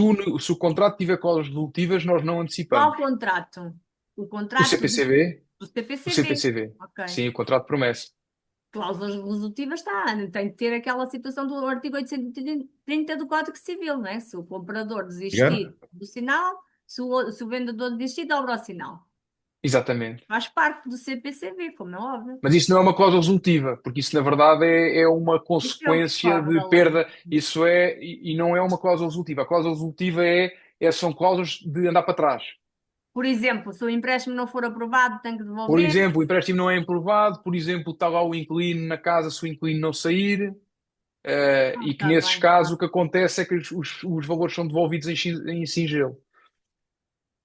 B: o contrato tiver cláusulas resolutivas, nós não antecipamos.
D: Qual contrato? O
B: O
D: contrato
B: CPCV,
D: do
B: o
D: CPCV.
B: CPCV,
D: Ok.
B: sim, o contrato de promessa.
D: Cláusulas resolutivas está, tem que ter aquela situação do artigo 830 do Código Civil, não é? Se o comprador desistir
A: Obrigado.
D: do sinal, se o vendedor desistir, dobra o sinal.
B: Exatamente.
D: Faz parte do CPCV, como é óbvio.
B: Mas isso não é uma cláusula resolutiva, porque isso na verdade é uma
D: Isso é o que
B: consequência
D: decorre
B: de
D: da lei.
B: perda. Isso e não é uma cláusula resolutiva. A cláusula resolutiva são cláusulas de andar para trás.
D: Por exemplo, se o empréstimo não for aprovado, tem que
B: Por
D: devolver.
B: exemplo, o empréstimo não é aprovado, por exemplo, está lá o inquilino na casa se o inquilino não sair, e que
D: Está
B: nesses
D: bem.
B: casos o que acontece é que os valores são devolvidos em singelo.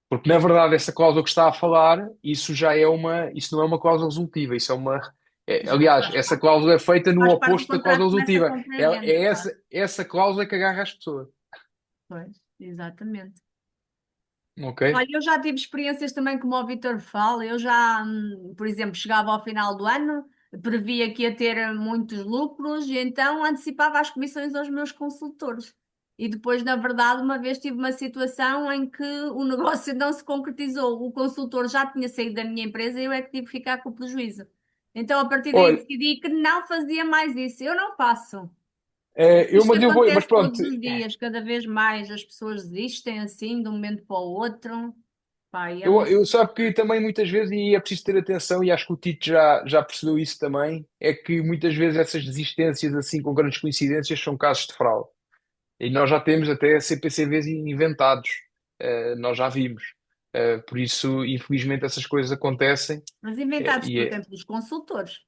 B: Porque na verdade essa cláusula que está a falar, isso não é uma cláusula resolutiva, isso é uma.
D: Não,
B: Aliás, essa cláusula é feita no
D: faz parte do
B: oposto da cláusula
D: contrato, começa
B: resolutiva.
D: compra e
B: É,
D: venda,
B: é
D: claro.
B: essa cláusula que agarra as pessoas.
D: Pois, exatamente.
B: Ok?
D: Olha, eu já tive experiências também como o Vitor fala, eu já, por exemplo, chegava ao final do ano, previa que ia ter muitos lucros e então antecipava as comissões aos meus consultores. E depois, na verdade, uma vez tive uma situação em que o negócio não se concretizou. O consultor já tinha saído da minha empresa e eu é que tive que ficar com o prejuízo. Então, a partir daí,
B: Olha,
D: decidi que não fazia mais isso. Eu não faço.
B: mas
D: Isto
B: eu vou, mas
D: acontece
B: pronto,
D: todos os dias, cada vez mais as pessoas desistem assim, de um momento para o outro. Pá, e é muito.
B: eu sabe que também muitas vezes, e é preciso ter atenção, e acho que o Tito já percebeu isso também, é que muitas vezes essas desistências assim com grandes coincidências são casos de fraude. E nós já temos até CPCVs inventados. Nós já vimos. Por isso, infelizmente, essas coisas acontecem.
D: Mas inventados
B: E
D: por
B: é
D: quem? Pelos consultores.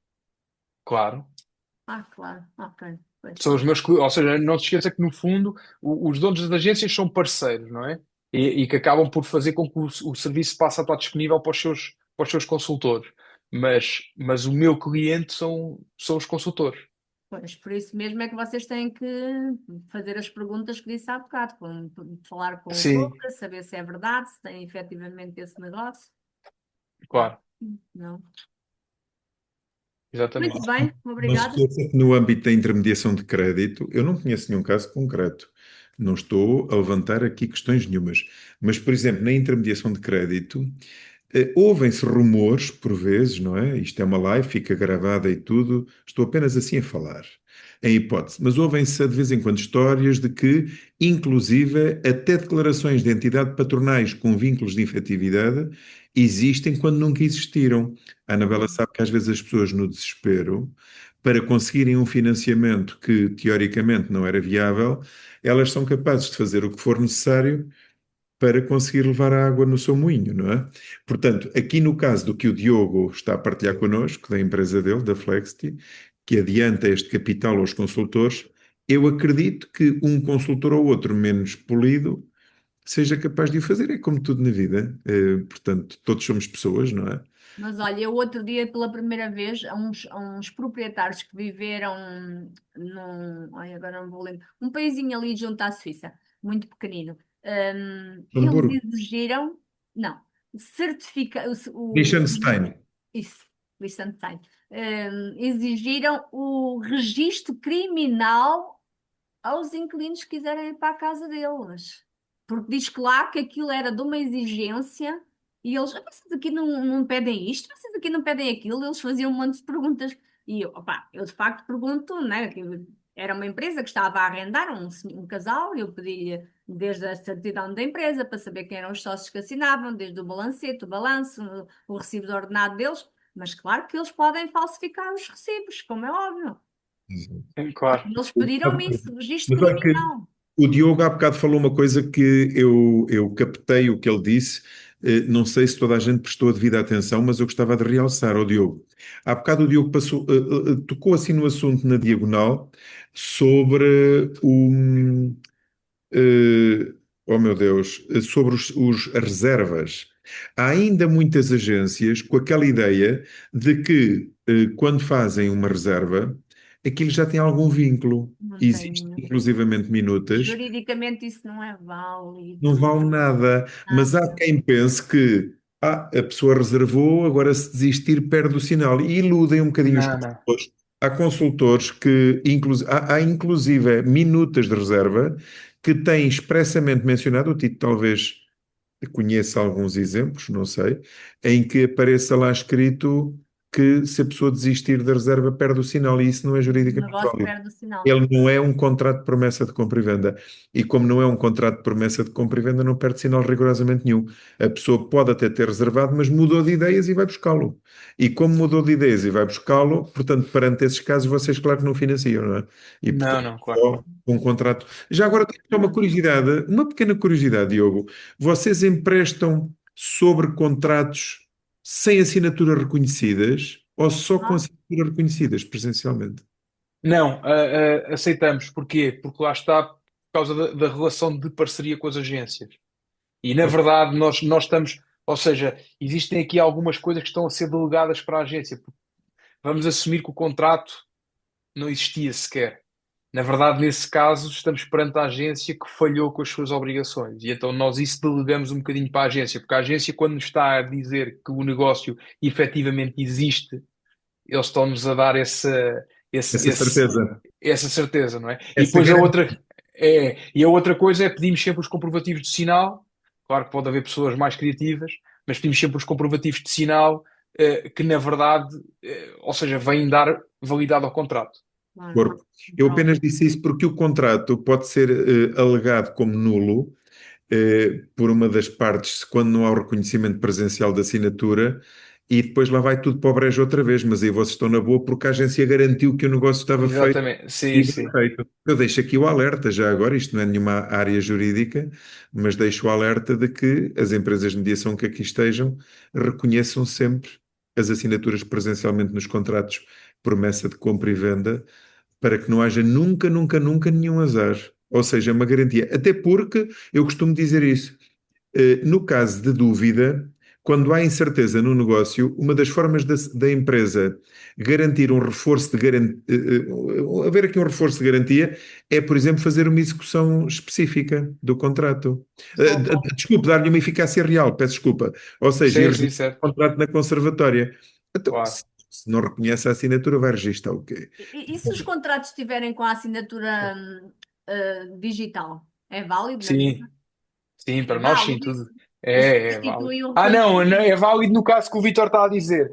B: claro,
D: Ah, claro, ok. Pois.
B: são os meus clientes. Ou seja, não se esqueça que, no fundo, os donos das agências são parceiros, não é? E que acabam por fazer com que o serviço passe a estar disponível para os seus consultores. Mas o meu cliente são os consultores.
D: Pois, por isso mesmo é que vocês têm que fazer as perguntas que disse há bocado, falar com o
B: Sim,
D: broker, saber se é verdade, se tem efetivamente esse negócio. Não,
B: claro,
D: não. Muito
B: exatamente.
D: bem,
A: Não se
D: obrigada.
A: esqueça que no âmbito da intermediação de crédito, eu não conheço nenhum caso concreto. Não estou a levantar aqui questões nenhumas. Mas, por exemplo, na intermediação de crédito, ouvem-se rumores, por vezes, não é? Isto é uma live, fica gravada e tudo. Estou apenas assim a falar, em hipótese. Mas ouvem-se de vez em quando histórias de que, inclusive, até declarações de entidade patronais com vínculos de efetividade existem quando nunca existiram. A Anabela sabe que às vezes as pessoas, no desespero, para conseguirem um financiamento que teoricamente não era viável, elas são capazes de fazer o que for necessário para conseguir levar a água no seu moinho, não é? Portanto, aqui no caso do que o Diogo está a partilhar connosco, da empresa dele, da Flexity, que adianta este capital aos consultores, eu acredito que um consultor ou outro menos polido seja capaz de o fazer. É como tudo na vida. Portanto, todos somos pessoas, não é?
D: Mas olha, eu outro dia, pela primeira vez, a uns proprietários que viveram ai, agora não vou lembrar, um paísinho ali junto à Suíça, muito pequenino, eles
A: Hamburgo.
D: exigiram, não, certifica,
A: Liechtenstein.
D: isso, Liechtenstein, exigiram o registro criminal aos inquilinos que quiserem ir para a casa deles. Porque diz que lá que aquilo era de uma exigência e eles, vocês aqui não pedem isto, vocês aqui não pedem aquilo, eles faziam um monte de perguntas. E eu, opá, eu de facto pergunto, né, que era uma empresa que estava a arrendar um casal, e eu pedi-lhe desde a certidão da empresa para saber quem eram os sócios que assinavam, desde o balancete, o balanço, o recibo de ordenado deles, mas claro que eles podem falsificar os recibos, como é óbvio.
B: Claro.
D: Eles pediram-me isso, registro
A: Mas olha que
D: criminal.
A: o Diogo há bocado falou uma coisa que eu captei o que ele disse. Não sei se toda a gente prestou a devida atenção, mas eu gostava de realçar ao Diogo. Há bocado o Diogo tocou assim no assunto na diagonal sobre eh, oh meu Deus, sobre as reservas. Há ainda muitas agências com aquela ideia de que quando fazem uma reserva, aquilo já tem algum vínculo.
D: Não
A: Existem
D: tenho.
A: inclusivamente minutas,
D: Juridicamente isso não é
A: não
D: válido.
A: vale nada, mas há
D: Nada.
A: quem pense que a pessoa reservou, agora se desistir perde o sinal e iludem um bocadinho os
B: Não, não.
A: consumidores. há consultores que, há inclusive minutas de reserva que têm expressamente mencionado, o Tito talvez conheça alguns exemplos, não sei, em que apareça lá escrito que se a pessoa desistir da reserva perde o sinal e isso não é
D: O
A: juridicamente
D: negócio
A: válido.
D: perde o sinal.
A: Ele não é um contrato de promessa de compra e venda. E como não é um contrato de promessa de compra e venda, não perde sinal rigorosamente nenhum. A pessoa pode até ter reservado, mas mudou de ideias e vai buscá-lo. E como mudou de ideias e vai buscá-lo, portanto, perante esses casos, vocês, claro que não financiam, não é? E,
B: Não,
A: portanto,
B: não, claro que
A: só
B: não.
A: um contrato. Já agora, tenho só uma curiosidade, uma pequena curiosidade, Diogo. Vocês emprestam sobre contratos sem assinaturas reconhecidas ou só com
D: Ah,
A: assinaturas reconhecidas presencialmente?
B: Não, aceitamos. Porquê? Porque lá está, por causa da relação de parceria com as agências. E na verdade, nós estamos, ou seja, existem aqui algumas coisas que estão a ser delegadas para a agência. Vamos assumir que o contrato não existia sequer. Na verdade, nesse caso, estamos perante a agência que falhou com as suas obrigações. E então nós isso delegamos um bocadinho para a agência, porque a agência, quando nos está a dizer que o negócio efetivamente existe, eles estão-nos a dar esse,
A: Essa
B: esse-
A: certeza,
B: essa certeza, não é? E
A: essa
B: depois
A: garantia.
B: a outra coisa é pedimos sempre os comprovativos de sinal. Claro que pode haver pessoas mais criativas, mas pedimos sempre os comprovativos de sinal, que na verdade, ou seja, vêm dar validade ao contrato.
D: claro.
A: Corpo. Eu
D: Então,
A: apenas disse isso porque o contrato pode ser alegado como nulo por uma das partes quando não há o reconhecimento presencial da assinatura e depois lá vai tudo para o brejo outra vez, mas aí vocês estão na boa porque a agência garantiu que o negócio estava feito
B: Exatamente, sim,
A: e bem
B: sim.
A: feito. Eu deixo aqui o alerta já agora, isto não é nenhuma área jurídica, mas deixo o alerta de que as empresas de mediação que aqui estejam reconheçam sempre as assinaturas presencialmente nos contratos, promessa de compra e venda para que não haja nunca, nunca, nunca nenhum azar. Ou seja, é uma garantia. Até porque eu costumo dizer isso. No caso de dúvida, quando há incerteza no negócio, uma das formas da empresa garantir um reforço de garantia, haver aqui um reforço de garantia, é, por exemplo, fazer uma execução específica do contrato.
D: só pode.
A: Desculpe, dar-lhe uma eficácia real, peço desculpa. Ou seja, ir
B: Sim, sim,
A: registrar
B: certo.
A: o contrato na conservatória. Então,
B: Claro.
A: se não reconhece a assinatura, vai registrar o quê?
D: E se os contratos estiverem com a assinatura digital? É válido na
B: Sim,
D: mesma?
B: sim,
D: É
B: para nós sim,
D: válido
B: tudo.
D: isso? Isso
B: É válido.
D: substitui o
B: Ah, não,
D: reconhecimento?
B: não, é válido no caso que o Vitor está a dizer.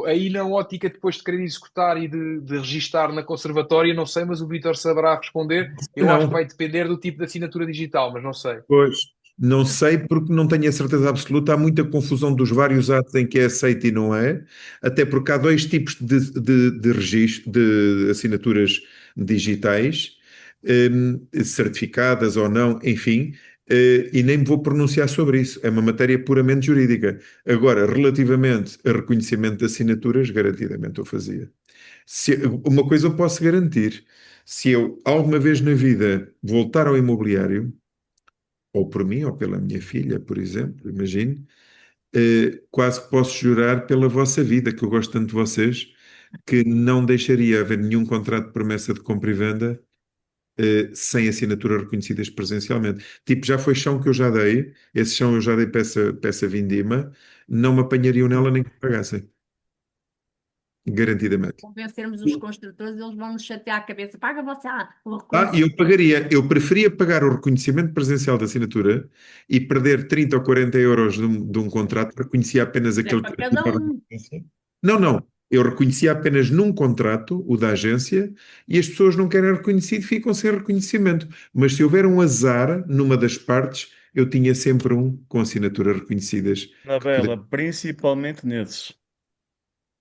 B: Aí na ótica depois de querer executar e de registar na conservatória, não sei, mas o Vitor saberá responder. Eu acho que
A: Não,
B: vai depender do tipo de assinatura digital, mas não sei.
A: pois, não sei porque não tenho a certeza absoluta. Há muita confusão dos vários atos em que é aceito e não é, até porque há dois tipos de registro, de assinaturas digitais, certificadas ou não, enfim, e nem me vou pronunciar sobre isso. É uma matéria puramente jurídica. Agora, relativamente a reconhecimento de assinaturas, garantidamente eu fazia. Uma coisa eu posso garantir: se eu alguma vez na vida voltar ao imobiliário, ou por mim, ou pela minha filha, por exemplo, imagine, quase que posso jurar pela vossa vida, que eu gosto tanto de vocês, que não deixaria haver nenhum contrato de promessa de compra e venda, sem assinaturas reconhecidas presencialmente. Tipo, já foi chão que eu já dei, esse chão eu já dei peça vindima, não me apanhariam nela nem que me pagassem, garantidamente.
D: Convencermos os construtores, eles vão nos chatear a cabeça. Paga você o
A: E
D: reconhecimento.
A: eu pagaria, eu preferia pagar o reconhecimento presencial da assinatura e perder 30 ou 40 euros de um contrato que reconhecia apenas
D: É
A: aquele
D: para
A: que
D: cada
A: tinha
D: um.
A: reconhecência. Não, não. Eu reconhecia apenas num contrato, o da agência, e as pessoas não querem reconhecido, ficam sem reconhecimento. Mas se houver um azar numa das partes, eu tinha sempre um com assinaturas reconhecidas
C: Na
A: que poderia.
C: Bela, principalmente nesses.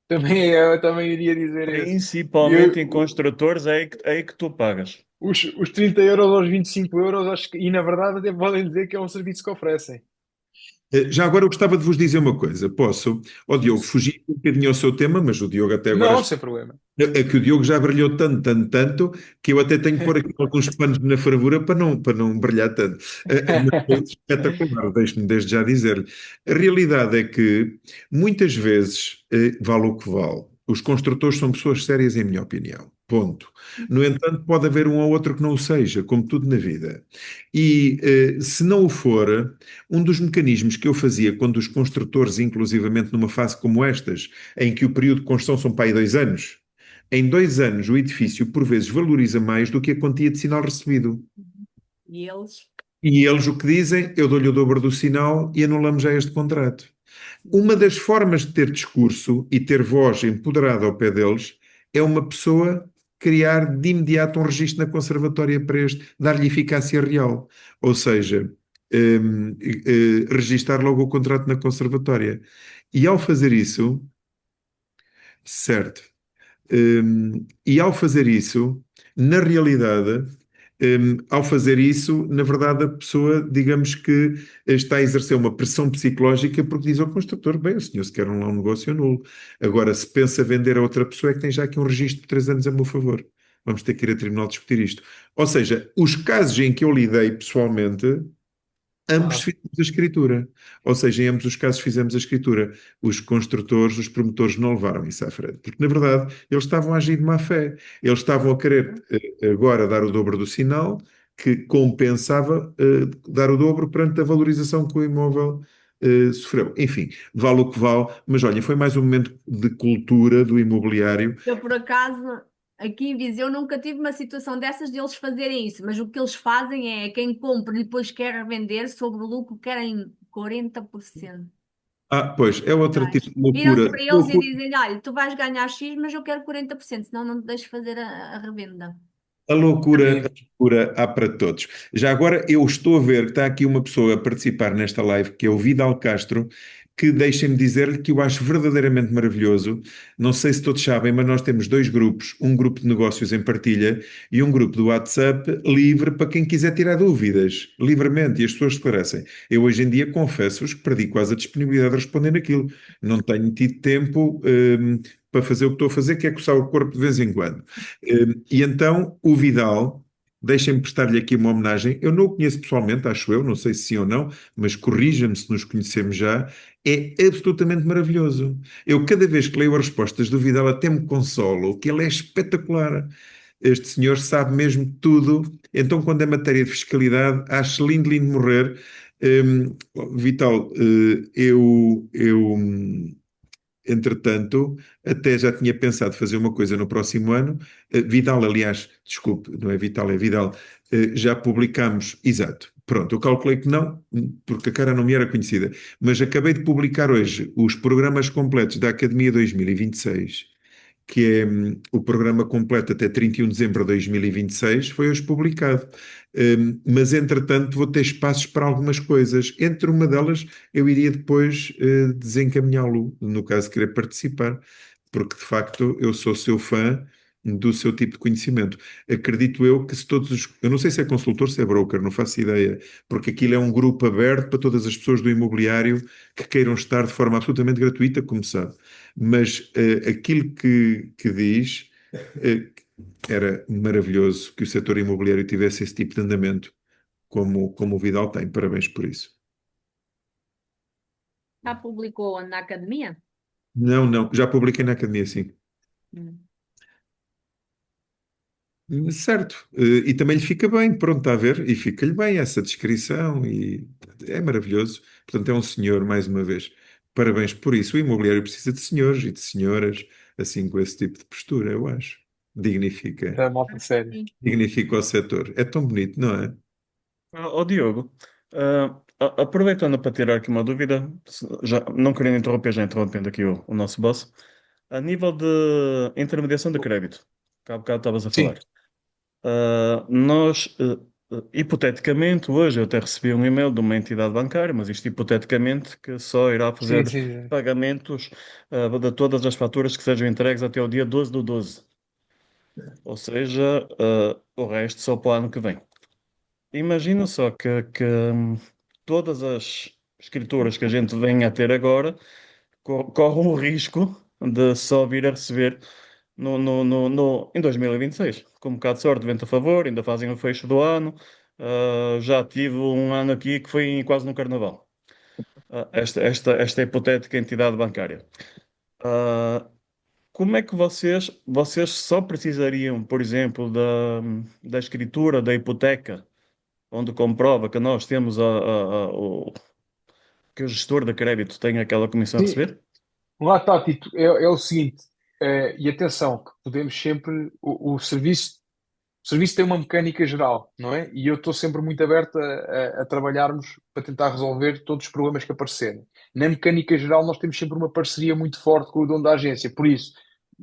B: Eu também iria dizer isso. E
C: Principalmente em construtores, é aí que tu pagas.
B: os 30 euros aos 25 euros, acho que, e na verdade até podem dizer que é um serviço que oferecem.
A: Já agora eu gostava de vos dizer uma coisa. Posso? Ó Diogo, fugi um bocadinho ao seu tema, mas o Diogo até agora
B: Não, sem problema.
A: é que o Diogo já brilhou tanto, tanto, tanto, que eu até tenho que pôr aqui alguns panos na fervura para não brilhar tanto. Mas foi espetacular, deixe-me desde já dizer-lhe. A realidade é que, muitas vezes, vale o que vale. Os construtores são pessoas sérias, em minha opinião. Ponto. No entanto, pode haver um ou outro que não o seja, como tudo na vida. E, se não o for, um dos mecanismos que eu fazia quando os construtores, inclusivamente numa fase como estas, em que o período de construção são para aí 2 anos, Em 2 anos, o edifício, por vezes, valoriza mais do que a quantia de sinal recebido.
D: E eles.
A: E eles o que dizem, eu dou-lhe o dobro do sinal e anulamos já este contrato. Uma das formas de ter discurso e ter voz empoderada ao pé deles é uma pessoa criar de imediato um registro na conservatória para este, dar-lhe eficácia real. Ou seja, registar logo o contrato na conservatória. E ao fazer isso, certo, e ao fazer isso, na realidade, ao fazer isso, na verdade, a pessoa, digamos que está a exercer uma pressão psicológica porque diz ao construtor: bem, o senhor se quer um negócio nulo. Agora, se pensa vender a outra pessoa, é que tem já aqui um registro de 3 anos a meu favor. Vamos ter que ir a tribunal discutir isto. Ou seja, os casos em que eu lidei pessoalmente, ambos
B: Claro.
A: fizemos a escritura. Ou seja, em ambos os casos fizemos a escritura. Os construtores, os promotores não levaram isso à frente. Porque, na verdade, eles estavam a agir de má fé. Eles estavam a querer agora dar o dobro do sinal, que compensava dar o dobro perante a valorização que o imóvel sofreu. Enfim, vale o que vale. Mas olha, foi mais um momento de cultura do imobiliário.
D: Eu, por acaso, aqui em Viseu nunca tive uma situação dessas de eles fazerem isso, mas o que eles fazem é quem compra e depois quer vender sobre o lucro querem 40%.
A: Ah, pois, é outro tipo de
D: Viram-se
A: loucura.
D: para eles e dizem: olha, tu vais ganhar X, mas eu quero 40%, senão não te deixo fazer a revenda.
A: A loucura há para todos. Já agora eu estou a ver que está aqui uma pessoa a participar nesta live, que é o Vidal Castro, que deixem-me dizer-lhe que eu acho verdadeiramente maravilhoso. Não sei se todos sabem, mas nós temos 2 grupos, um grupo de negócios em partilha e um grupo do WhatsApp livre para quem quiser tirar dúvidas, livremente, e as pessoas esclarecem. Eu hoje em dia confesso-vos que perdi quase a disponibilidade de responder naquilo. Não tenho tido tempo, para fazer o que estou a fazer, que é coçar o corpo de vez em quando. E então o Vidal, deixem-me prestar-lhe aqui uma homenagem. Eu não o conheço pessoalmente, acho eu, não sei se sim ou não, mas corrija-me se nos conhecemos já. É absolutamente maravilhoso. Eu, cada vez que leio as respostas do Vidal, até me consolo, que ele é espetacular. Este senhor sabe mesmo tudo. Então, quando é matéria de fiscalidade, acho lindo, lindo morrer. Vital, entretanto, até já tinha pensado fazer uma coisa no próximo ano. Vidal, aliás, desculpe, não é Vital, é Vidal. Já publicámos, exato. Pronto, eu calculei que não, porque a cara não me era conhecida. Mas acabei de publicar hoje os programas completos da Academia 2026, que é o programa completo até 31 de dezembro de 2026, foi hoje publicado. Mas, entretanto, vou ter espaços para algumas coisas. Entre uma delas, eu iria depois desencaminhá-lo, no caso de querer participar, porque, de facto, eu sou seu fã do seu tipo de conhecimento. Acredito eu que se todos os... Eu não sei se é consultor, se é broker, não faço ideia, porque aquilo é um grupo aberto para todas as pessoas do imobiliário que queiram estar de forma absolutamente gratuita, como sabe. Mas aquilo que diz era maravilhoso que o setor imobiliário tivesse esse tipo de andamento, como o Vidal tem. Parabéns por isso.
D: Já publicou na academia?
A: Não, não, já publiquei na academia, sim.
D: Hum.
A: Certo, e também lhe fica bem, pronto, está a ver? E fica-lhe bem essa descrição e é maravilhoso. Portanto, é um senhor, mais uma vez. Parabéns por isso. O imobiliário precisa de senhores e de senhoras, assim, com esse tipo de postura, eu acho. Dignifica,
B: Da malta séria.
D: Sim.
A: dignifica o setor. É tão bonito, não é?
C: Ó Diogo, aproveitando para tirar aqui uma dúvida, já não querendo interromper, já interrompendo aqui o nosso boss, a nível de intermediação de crédito, que há bocado estavas a falar.
B: Sim,
C: Nós, hipoteticamente, hoje eu até recebi um e-mail de uma entidade bancária, mas isto hipoteticamente, que só irá
B: sim,
C: fazer
B: sim.
C: pagamentos, de todas as faturas que sejam entregues até o dia 12/12. Ou seja, o resto só para o ano que vem. Imagina só que todas as escrituras que a gente vem a ter agora correm o risco de só vir a receber em 2026. Com um bocado de sorte, vento a favor, ainda fazem o fecho do ano. Já tive um ano aqui que foi quase no Carnaval. Esta hipotética entidade bancária. Ah, Como é que vocês só precisariam, por exemplo, da escritura da hipoteca, onde comprova que nós temos que o gestor de crédito tem aquela comissão a
B: Sim,
C: receber?
B: lá está, Tito. É o seguinte. E atenção, que podemos sempre, o serviço tem uma mecânica geral, não é? E eu estou sempre muito aberto a trabalharmos para tentar resolver todos os problemas que aparecerem. Na mecânica geral, nós temos sempre uma parceria muito forte com o dono da agência, por isso,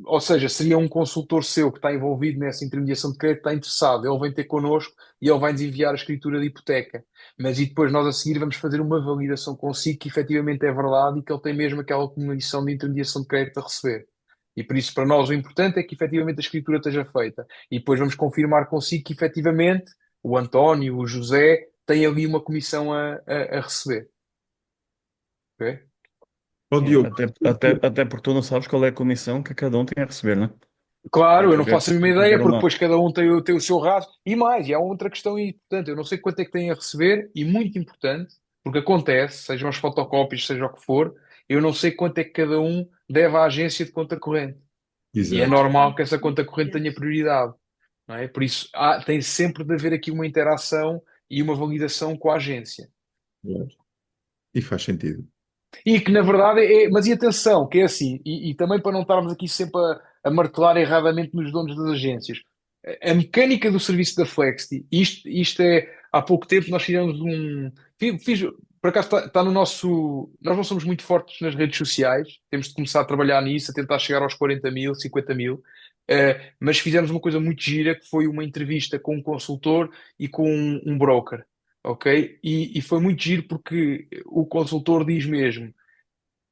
B: ou seja, seria um consultor seu que está envolvido nessa intermediação de crédito, está interessado, ele vem ter connosco e ele vai-nos enviar a escritura de hipoteca. Mas e depois nós a seguir vamos fazer uma validação consigo que efetivamente é verdade e que ele tem mesmo aquela condição de intermediação de crédito a receber. E por isso, para nós, o importante é que efetivamente a escritura esteja feita. E depois vamos confirmar consigo que efetivamente o António, o José, têm ali uma comissão a receber. Ok?
A: Ó Diogo,
C: Até porque tu não sabes qual é a comissão que cada um tem a receber, né?
B: Claro, eu
C: Tem
B: não
C: que haver,
B: faço a mesma
C: tem que
B: ideia,
C: haver
B: porque
C: uma.
B: depois cada um tem o seu raso. E mais, e há outra questão importante, eu não sei quanto é que têm a receber, e muito importante, porque acontece, sejam as fotocópias, seja o que for, eu não sei quanto é que cada um deve à agência de conta corrente. E é
A: exato.
B: normal que essa conta corrente tenha prioridade, não é? Por isso, tem sempre de haver aqui uma interação e uma validação com a agência.
A: E faz sentido.
B: E que, na verdade, mas e atenção, que é assim, e também para não estarmos aqui sempre a martelar erradamente nos donos das agências, a mecânica do serviço da Flexi, isto é, há pouco tempo nós fizemos por acaso está no nosso, nós não somos muito fortes nas redes sociais, temos de começar a trabalhar nisso, a tentar chegar aos 40 mil, 50 mil, mas fizemos uma coisa muito gira, que foi uma entrevista com um consultor e com um broker. Ok? E foi muito giro porque o consultor diz mesmo: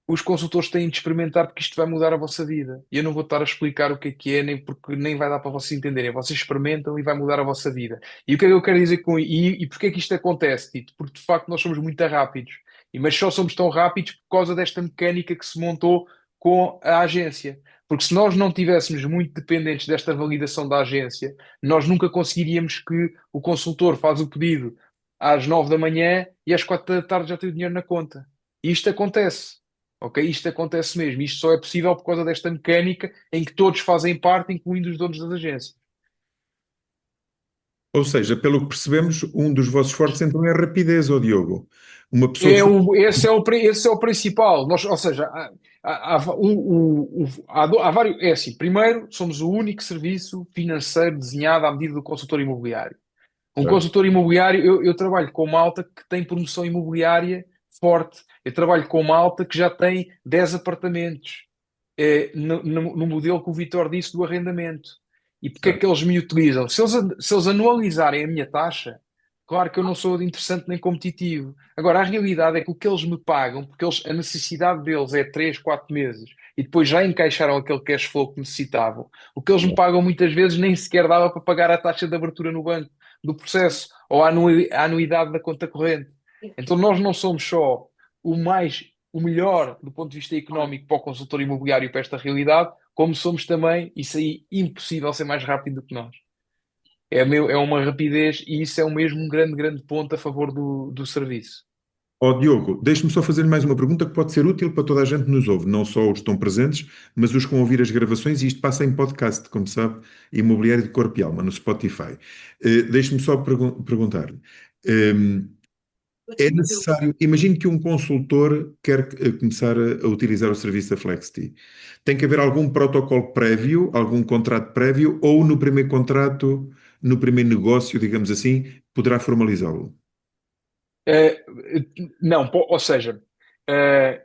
B: os consultores têm de experimentar porque isto vai mudar a vossa vida. E eu não vou estar a explicar o que é, nem porque nem vai dar para vocês entenderem. Vocês experimentam e vai mudar a vossa vida. E o que é que eu quero dizer com isso? E porquê é que isto acontece, Tito? Porque de facto nós somos muito rápidos. Mas só somos tão rápidos por causa desta mecânica que se montou com a agência. Porque se nós não tivéssemos muito dependentes desta validação da agência, nós nunca conseguiríamos que o consultor faz o pedido às 9 da manhã e às 4 da tarde já tem o dinheiro na conta. E isto acontece. Ok? Isto acontece mesmo. Isto só é possível por causa desta mecânica em que todos fazem parte, incluindo os donos das agências.
A: Ou seja, pelo que percebemos, um dos vossos fortes então é a rapidez, ó Diogo. Uma pessoa que
B: Esse é o principal. Ou seja, há vários. É assim, primeiro, somos o único serviço financeiro desenhado à medida do consultor imobiliário. Um
A: Certo.
B: consultor imobiliário, eu trabalho com malta que tem promoção imobiliária forte. Eu trabalho com malta que já tem 10 apartamentos, no modelo que o Vitor disse do arrendamento. E porque é que
A: Certo.
B: eles me utilizam? Se eles anualizarem a minha taxa, claro que eu não sou interessante nem competitivo. Agora, a realidade é que o que eles me pagam, porque a necessidade deles é 3, 4 meses, e depois já encaixaram aquele cash flow que necessitavam, o que eles me pagam muitas vezes nem sequer dava para pagar a taxa de abertura no banco do processo, ou a anuidade da conta corrente. Então nós não somos só o melhor do ponto de vista económico para o consultor imobiliário para esta realidade, como somos também, isso aí, impossível ser mais rápido do que nós. É uma rapidez e isso é o mesmo um grande, grande ponto a favor do serviço.
A: Ó Diogo, deixe-me só fazer-lhe mais uma pergunta que pode ser útil para toda a gente que nos ouve, não só os que estão presentes, mas os que vão ouvir as gravações, e isto passa em podcast, como sabe, Imobiliário de Corpo e Alma, no Spotify. Deixe-me só perguntar-lhe. É necessário, imagino que um consultor quer começar a utilizar o serviço da Flexity. Tem que haver algum protocolo prévio, algum contrato prévio, ou no primeiro contrato, no primeiro negócio, digamos assim, poderá formalizá-lo?
B: Eh, não, ou seja, eh,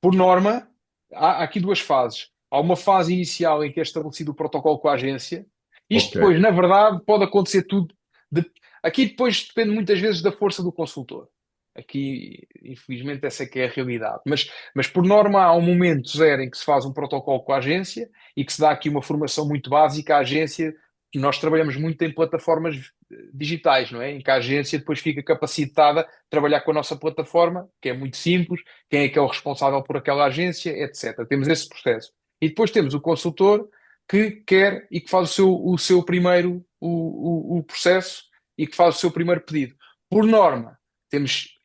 B: por norma, há aqui duas fases. Há uma fase inicial em que é estabelecido o protocolo com a agência. Isto
A: Ok,
B: depois, na verdade, pode acontecer tudo. Aqui depois depende muitas vezes da força do consultor. Aqui, infelizmente, essa é que é a realidade. Mas por norma, há um momento zero em que se faz um protocolo com a agência e que se dá aqui uma formação muito básica à agência. Nós trabalhamos muito em plataformas digitais, não é? Em que a agência depois fica capacitada a trabalhar com a nossa plataforma, que é muito simples, quem é que é o responsável por aquela agência, etc. Temos esse processo. E depois temos o consultor que quer e que faz o seu primeiro o processo e que faz o seu primeiro pedido. Por norma,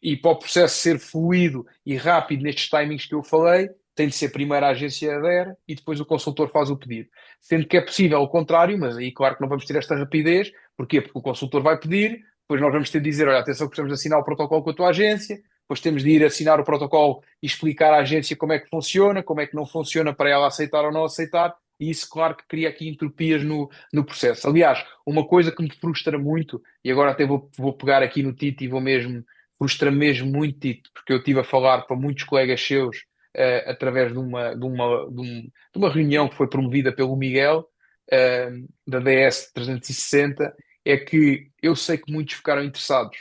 B: e para o processo ser fluido e rápido nestes timings que eu falei, tem de ser primeiro a agência adere e depois o consultor faz o pedido. Sendo que é possível o contrário, mas aí claro que não vamos ter esta rapidez. Porquê? Porque o consultor vai pedir, depois nós vamos ter de dizer, olha, atenção que precisamos de assinar o protocolo com a tua agência, depois temos de ir assinar o protocolo e explicar à agência como é que funciona, como é que não funciona para ela aceitar ou não aceitar, e isso, claro, que cria aqui entropias no processo. Aliás, uma coisa que me frustra muito, e agora até vou pegar aqui no Tito e vou mesmo, frustra-me mesmo muito, Tito, porque eu estive a falar para muitos colegas seus, através de uma reunião que foi promovida pelo Miguel, da DS 360, é que eu sei que muitos ficaram interessados,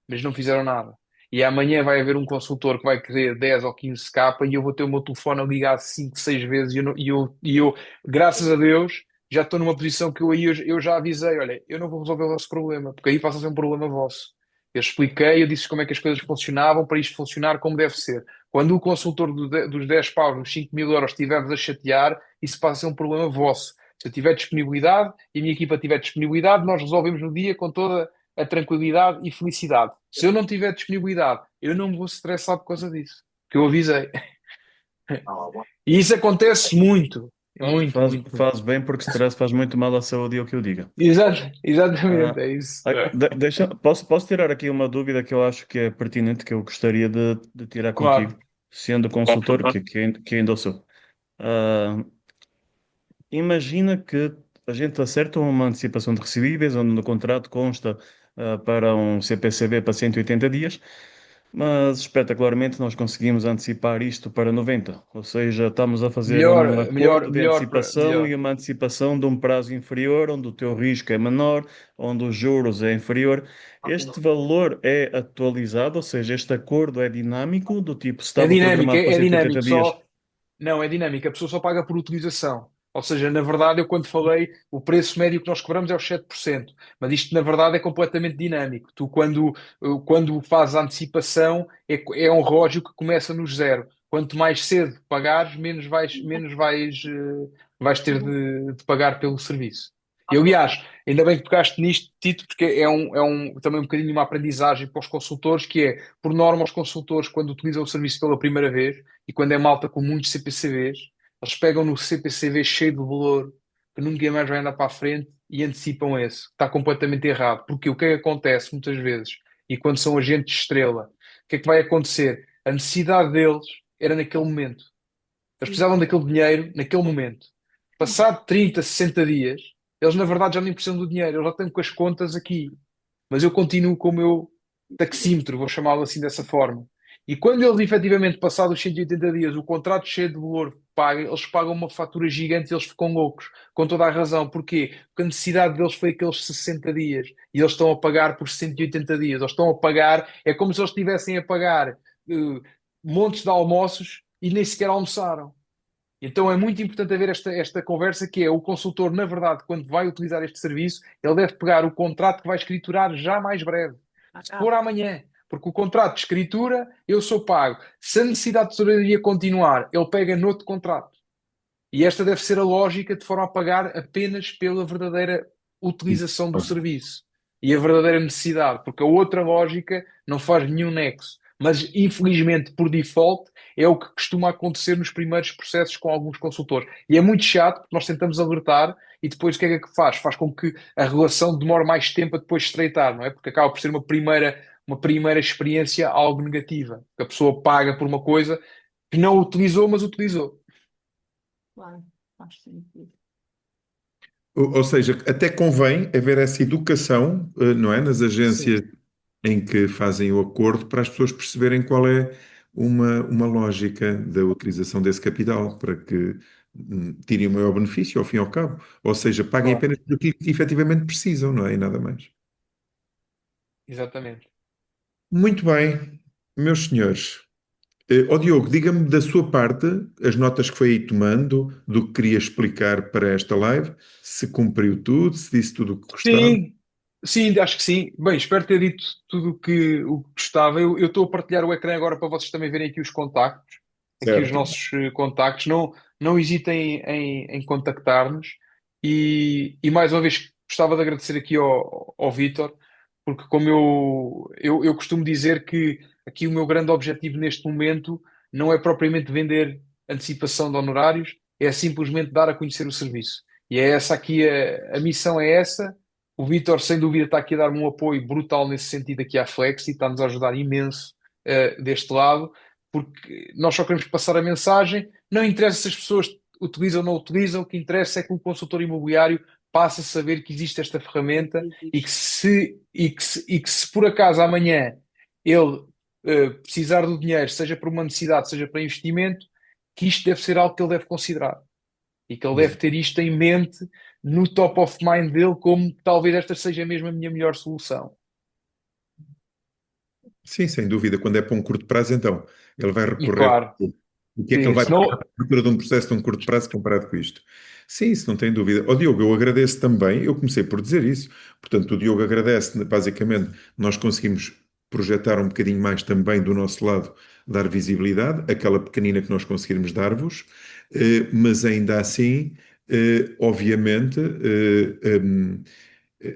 B: mas não fizeram nada. E amanhã vai haver um consultor que vai querer 10 ou 15K e eu vou ter o meu telefone a ligar 5 6 vezes e eu, graças a Deus, já estou numa posição que eu já avisei, olha, eu não vou resolver o vosso problema, porque aí passa a ser um problema vosso. Eu expliquei, eu disse como é que as coisas funcionavam para isto funcionar como deve ser. Quando o consultor dos 10 paus, dos 5.000 euros, estiver-vos a chatear, isso passa a ser um problema vosso. Se eu tiver disponibilidade e a minha equipa tiver disponibilidade, nós resolvemos no dia com toda a tranquilidade e felicidade. Se eu não tiver disponibilidade, eu não me vou estressar por causa disso, que eu avisei. E isso acontece muito, muito,
C: Faz,
B: muito, muito.
C: faz bem porque stress faz muito mal à saúde, é o que eu digo.
B: Exatamente,
C: Ah,
B: é isso.
C: posso tirar aqui uma dúvida que eu acho que é pertinente, que eu gostaria de tirar contigo,
B: Claro.
C: sendo consultor, que ainda sou. Ah, imagina que a gente acerta uma antecipação de recebíveis, onde no contrato consta para um CPCB para 180 dias, mas espetacularmente nós conseguimos antecipar isto para 90. Ou seja, estamos a fazer um
B: Melhor,
C: acordo
B: melhor,
C: de
B: melhor,
C: antecipação e
B: melhor.
C: uma antecipação de um prazo inferior, onde o teu risco é menor, onde os juros é inferior. Este valor é atualizado, ou seja, este acordo é dinâmico, do tipo, se
B: É
C: estava
B: dinâmico,
C: programado para
B: é
C: 180
B: dinâmico,
C: dias.
B: só. Não, é dinâmico, a pessoa só paga por utilização. Ou seja, na verdade, eu quando falei, o preço médio que nós cobramos é os 7%, mas isto na verdade é completamente dinâmico. Tu, quando fazes a antecipação, é um relógio que começa no zero. Quanto mais cedo pagares, menos vais ter de pagar pelo serviço. E aliás, ainda bem que tocaste nisto, Tito, porque também um bocadinho uma aprendizagem para os consultores, que é, por norma, os consultores, quando utilizam o serviço pela primeira vez, e quando é malta com muitos CPCVs, eles pegam no CPCV cheio de valor, que nunca mais vai andar para a frente, e antecipam esse. Está completamente errado. Porque o que é que acontece muitas vezes? E quando são agentes de estrela, o que é que vai acontecer? A necessidade deles era naquele momento. Eles precisavam daquele dinheiro naquele momento. Passado 30, 60 dias, eles na verdade já nem precisam do dinheiro, eles já estão com as contas aqui. Mas eu continuo com o meu taxímetro, vou chamá-lo assim dessa forma. E quando eles efetivamente, passados os 180 dias, o contrato cheio de valor paga, eles pagam uma fatura gigante e eles ficam loucos, com toda a razão. Porquê? Porque a necessidade deles foi aqueles 60 dias e eles estão a pagar por 180 dias. Eles estão a pagar, é como se eles estivessem a pagar montes de almoços e nem sequer almoçaram. Então é muito importante haver esta conversa que é o consultor, na verdade, quando vai utilizar este serviço, ele deve pegar o contrato que vai escriturar já mais breve. Se for amanhã, porque o contrato de escritura eu sou pago. Se a necessidade de tesouraria continuar, ele pega noutro contrato. E esta deve ser a lógica de forma a pagar apenas pela verdadeira utilização do serviço e a verdadeira necessidade, porque a outra lógica não faz nenhum nexo. Mas, infelizmente, por default, é o que costuma acontecer nos primeiros processos com alguns consultores. E é muito chato, porque nós tentamos alertar e depois o que é que faz? Faz com que a relação demore mais tempo a depois estreitar, não é? Porque acaba por ser uma primeira experiência algo negativa. Que a pessoa paga por uma coisa que não utilizou, mas utilizou.
D: Claro, faz sentido.
A: Ou seja, até convém haver essa educação, não é, nas agências
B: Sim.
A: em que fazem o acordo para as pessoas perceberem qual é uma lógica da utilização desse capital para que tirem o maior benefício ao fim e ao cabo. Ou seja, paguem
B: Claro,
A: apenas por aquilo que efetivamente precisam, não é? E nada mais.
B: exatamente.
A: Muito bem, meus senhores. Ó Diogo, diga-me da sua parte as notas que foi aí tomando, do que queria explicar para esta live, se cumpriu tudo, se disse tudo o que gostava.
B: Sim, sim, acho que sim. Bem, espero ter dito tudo o que gostava. Eu estou a partilhar o ecrã agora para vocês também verem aqui os contactos, aqui os
A: Certo.
B: nossos contactos. Não hesitem em contactar-nos. E mais uma vez gostava de agradecer aqui ao Vítor, porque como eu costumo dizer que aqui o meu grande objetivo neste momento não é propriamente vender antecipação de honorários, é simplesmente dar a conhecer o serviço. E é essa aqui, a missão é essa. O Vítor, sem dúvida, está aqui a dar-me um apoio brutal nesse sentido aqui à Flex e está-nos a ajudar imenso deste lado, porque nós só queremos passar a mensagem, não interessa se as pessoas utilizam ou não utilizam, o que interessa é que o consultor imobiliário passe a saber que existe esta ferramenta e que se por acaso amanhã ele precisar do dinheiro, seja por uma necessidade, seja para investimento, que isto deve ser algo que ele deve considerar e que ele deve ter isto em mente no top of mind dele, como talvez esta seja mesmo a minha melhor solução.
A: Sim, sem dúvida. Quando é para um curto prazo, então, ele vai
B: E
A: recorrer.
B: claro,
A: O que é que ele
B: sim,
A: vai pagar
B: senão,
A: na abertura de um processo de um curto prazo comparado com isto? Sim, isso não tem dúvida. Ó Diogo, eu agradeço também, eu comecei por dizer isso, portanto, o Diogo agradece, basicamente, nós conseguimos projetar um bocadinho mais também do nosso lado, dar visibilidade, aquela pequenina que nós conseguirmos dar-vos, mas ainda assim, obviamente,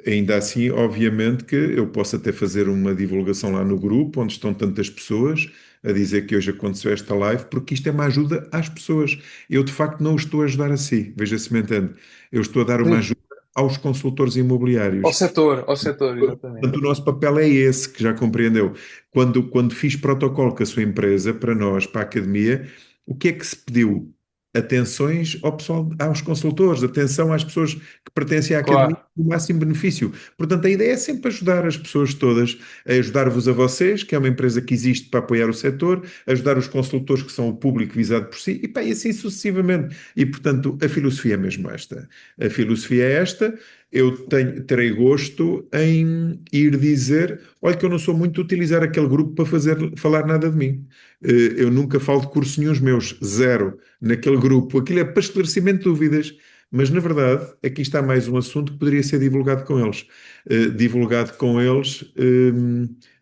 A: ainda assim, obviamente que eu posso até fazer uma divulgação lá no grupo, onde estão tantas pessoas, a dizer que hoje aconteceu esta live, porque isto é uma ajuda às pessoas. Eu, de facto, não o estou a ajudar a si, veja se me entende. Eu estou a dar uma
B: sim,
A: ajuda aos consultores
B: ao
A: imobiliários.
B: setor, exatamente.
A: Portanto, o nosso papel é esse, que já compreendeu. Quando fiz protocolo com a sua empresa, para nós, para a academia, o que é que se pediu? Atenções ao pessoal, aos consultores, atenção às pessoas que pertencem à academia,
B: Claro,
A: o máximo benefício. Portanto, a ideia é sempre ajudar as pessoas todas, a ajudar-vos a vocês, que é uma empresa que existe para apoiar o setor, ajudar os consultores que são o público visado por si, e, pá, e assim sucessivamente. E, portanto, a filosofia é mesmo esta. A filosofia é esta. Terei gosto em ir dizer, olha que eu não sou muito de utilizar aquele grupo para falar nada de mim. Eu nunca falo de cursos nenhuns meus, zero, naquele grupo. Aquilo é para esclarecimento de dúvidas. Mas, na verdade, aqui está mais um assunto que poderia ser divulgado com eles. Divulgado com eles,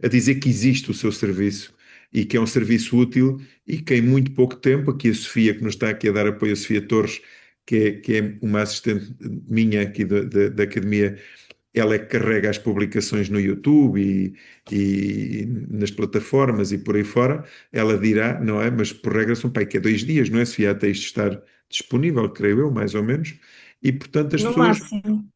A: a dizer que existe o seu serviço e que é um serviço útil e que em muito pouco tempo, aqui a Sofia, que nos está aqui a dar apoio, a Sofia Torres, que é uma assistente minha aqui da academia, ela é que carrega as publicações no YouTube e nas plataformas e por aí fora, ela dirá, não é? Mas por regra são, pai, que é 2 dias, não é? Se há tens de estar disponível, creio eu, mais ou menos, e portanto as
D: No
A: pessoas,
D: máximo.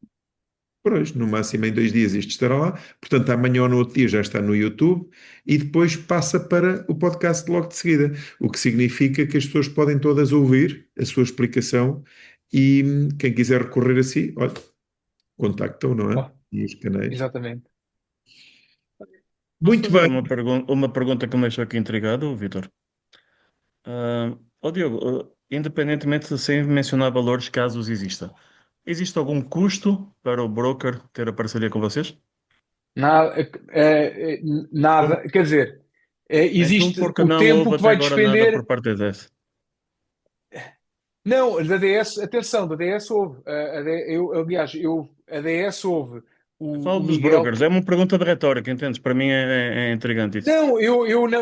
A: pois, no máximo em 2 dias isto estará lá, portanto amanhã ou no outro dia já está no YouTube e depois passa para o podcast logo de seguida, o que significa que as pessoas podem todas ouvir a sua explicação e quem quiser recorrer a si, olha, contactam, não é?
B: ó,
A: E os canais.
B: exatamente.
C: Posso
A: Muito
C: fazer
A: bem.
C: uma pergunta que me deixou aqui intrigado, Vitor? Diogo, independentemente de sem mencionar valores, casos exista, existe algum custo para o broker ter a parceria com vocês?
B: Nada,
C: Como?
B: nada, quer dizer,
C: Então,
B: existe
C: por que
B: o
C: não
B: tempo
C: houve
B: que
C: até
B: vai
C: agora nada por
B: despender.
C: parte desse?
B: Não, da DS, atenção, da DS houve. Aliás, a DS houve
C: Eu
B: o
C: falo dos
B: Miguel.
C: brokers, é uma pergunta de retórica, entendes? Para mim é intrigante isso.
B: Não,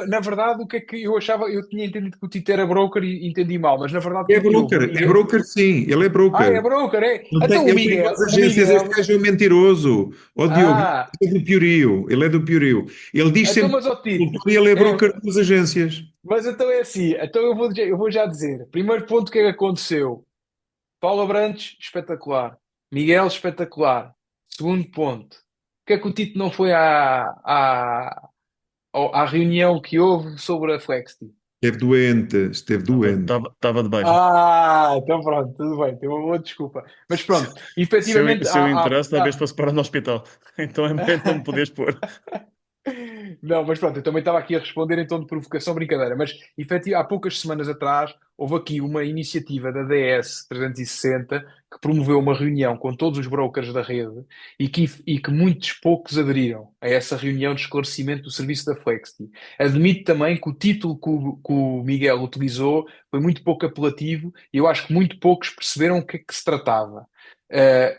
B: na verdade, o que é que eu achava? Eu tinha entendido que o Tito era broker e entendi mal, mas na verdade, o que é que houve? O
A: É
B: Miguel.
A: broker sim, ele é
B: Ah, é
A: broker.
B: broker, é? Então
A: Ele tem duas
B: O
A: agências, este
B: Miguel.
A: gajo é um mentiroso. Ó Diogo,
B: Ah,
A: ele é do Piorio, ele é do Piorio. Ele diz
B: então,
A: sempre
B: mas ó
A: que
B: Tito,
A: ele é
B: é,
A: broker de duas agências.
B: mas então é assim, então eu vou já dizer. Primeiro ponto, o que é que aconteceu? Paulo Abrantes, espetacular. Miguel, espetacular. Segundo ponto, o que é que o Tito não foi à reunião que houve sobre a Flexity?
A: Esteve
C: Estava,
A: doente.
C: estava, estava de baixa.
B: Ah, então pronto, tudo bem, tenho uma boa desculpa. Mas pronto, efetivamente
C: Se eu entrasse, talvez fosse parar no hospital. Então é melhor não me poderes pôr.
B: Não, mas pronto, eu também estava aqui a responder em tom de provocação, brincadeira. Mas há poucas semanas atrás houve aqui uma iniciativa da DS 360 que promoveu uma reunião com todos os brokers da rede e que muitos poucos aderiram a essa reunião de esclarecimento do serviço da Flexity. Admito também que o título que o Miguel utilizou foi muito pouco apelativo e eu acho que muito poucos perceberam o que é que se tratava.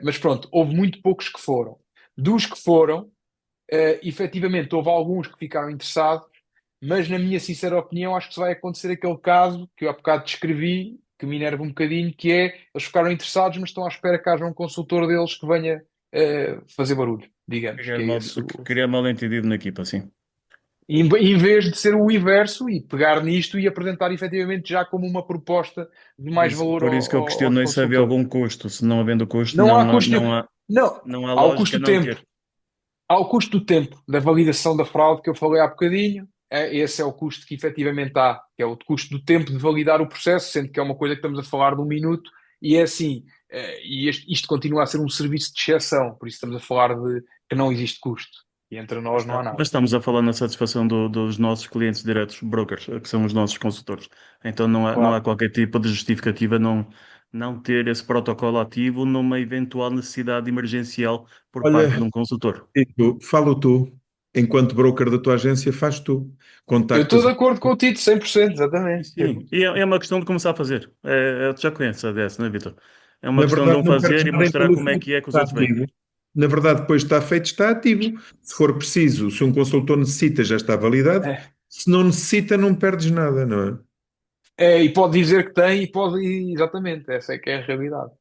B: Mas pronto, houve muito poucos que foram. Dos que foram, efetivamente, houve alguns que ficaram interessados, mas na minha sincera opinião, acho que se vai acontecer aquele caso que eu há bocado descrevi, que me enerva um bocadinho, que é, eles ficaram interessados, mas estão à espera que haja um consultor deles que venha fazer barulho, digamos, que
C: Criar
B: é
C: mal,
B: esse.
C: criar mal entendido na equipa, sim.
B: Em vez de ser o inverso e pegar nisto e apresentar efetivamente já como uma proposta de
C: Por
B: mais
C: isso,
B: valor
C: por isso que eu
B: aos
C: questionei se havia
B: consultores.
C: algum custo. Se não havendo custo,
B: Não há
C: não há,
B: custo
C: não
B: nenhum.
C: há,
B: Não,
C: não há
B: há o custo
C: lógica
B: do
C: não
B: tempo.
C: ter.
B: Há o custo do tempo, da validação da fraude que eu falei há bocadinho. esse é o custo que efetivamente há, que é o custo do tempo de validar o processo, sendo que é uma coisa que estamos a falar de um minuto, e é assim, e isto continua a ser um serviço de exceção, por isso estamos a falar de que não existe custo, e entre nós não há
C: Mas
B: nada.
C: estamos a falar na satisfação dos nossos clientes diretos, brokers, que são os nossos consultores. Então não há
B: Claro.
C: qualquer tipo de justificativa não ter esse protocolo ativo numa eventual necessidade emergencial por parte de
A: Olha,
C: um consultor.
A: e tu, fala tu, enquanto broker da tua agência, faz tu.
B: Eu estou
A: Contactas.
B: de acordo com o Tito, 100%,
C: Sim,
B: exatamente.
C: sim. E é uma questão de começar a fazer. Tu já conheces a DS, não é, Vitor? É uma
A: Na
C: questão de
A: verdade,
C: um
A: não perdes
C: fazer e
A: nada em
C: mostrar
A: pelo
C: como é
A: feito,
C: que é que os
A: está
C: outros veem.
A: ativo. Na verdade, depois de estar feito, está ativo. Se for preciso, se um consultor necessita, já está validado.
B: É.
A: Se não necessita, não perdes nada, não é?
B: E pode dizer que tem, e pode, exatamente, essa é que é a realidade.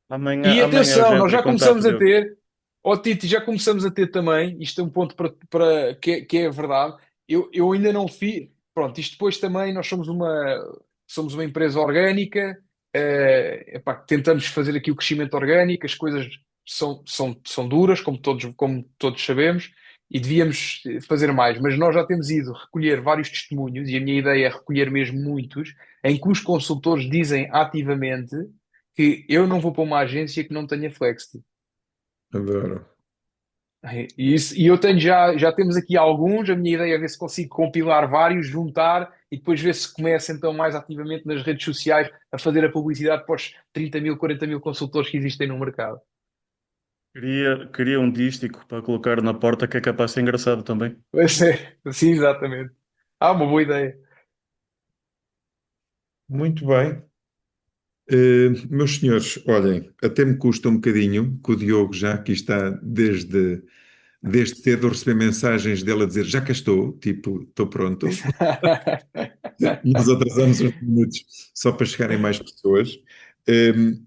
C: Amanhã,
B: E
C: amanhã eu
B: atenção,
C: já
B: nós
C: entro em
B: já
C: contato,
B: começamos a
C: Diogo.
B: ter, ó Tito, já começamos a ter também, isto é um ponto que é verdade, eu ainda não fiz, pronto, isto depois também, nós somos uma empresa orgânica, epá, tentamos fazer aqui o crescimento orgânico, as coisas são duras, como todos sabemos, e devíamos fazer mais, mas nós já temos ido recolher vários testemunhos, e a minha ideia é recolher mesmo muitos, em que os consultores dizem ativamente que eu não vou para uma agência que não tenha Flexity.
A: Adoro.
B: E eu tenho já temos aqui alguns, a minha ideia é ver se consigo compilar vários, juntar e depois ver se começa então mais ativamente nas redes sociais a fazer a publicidade para os 30 mil, 40 mil consultores que existem no mercado.
C: Queria um dístico para colocar na porta que é capaz de ser engraçado também.
B: Pois é, sim, exatamente. Uma boa ideia.
A: Muito bem. Meus senhores, olhem, até me custa um bocadinho, que o Diogo já aqui está desde cedo a receber mensagens dele a dizer já cá estou, tipo, estou pronto. Nós atrasamos uns minutos só para chegarem mais pessoas.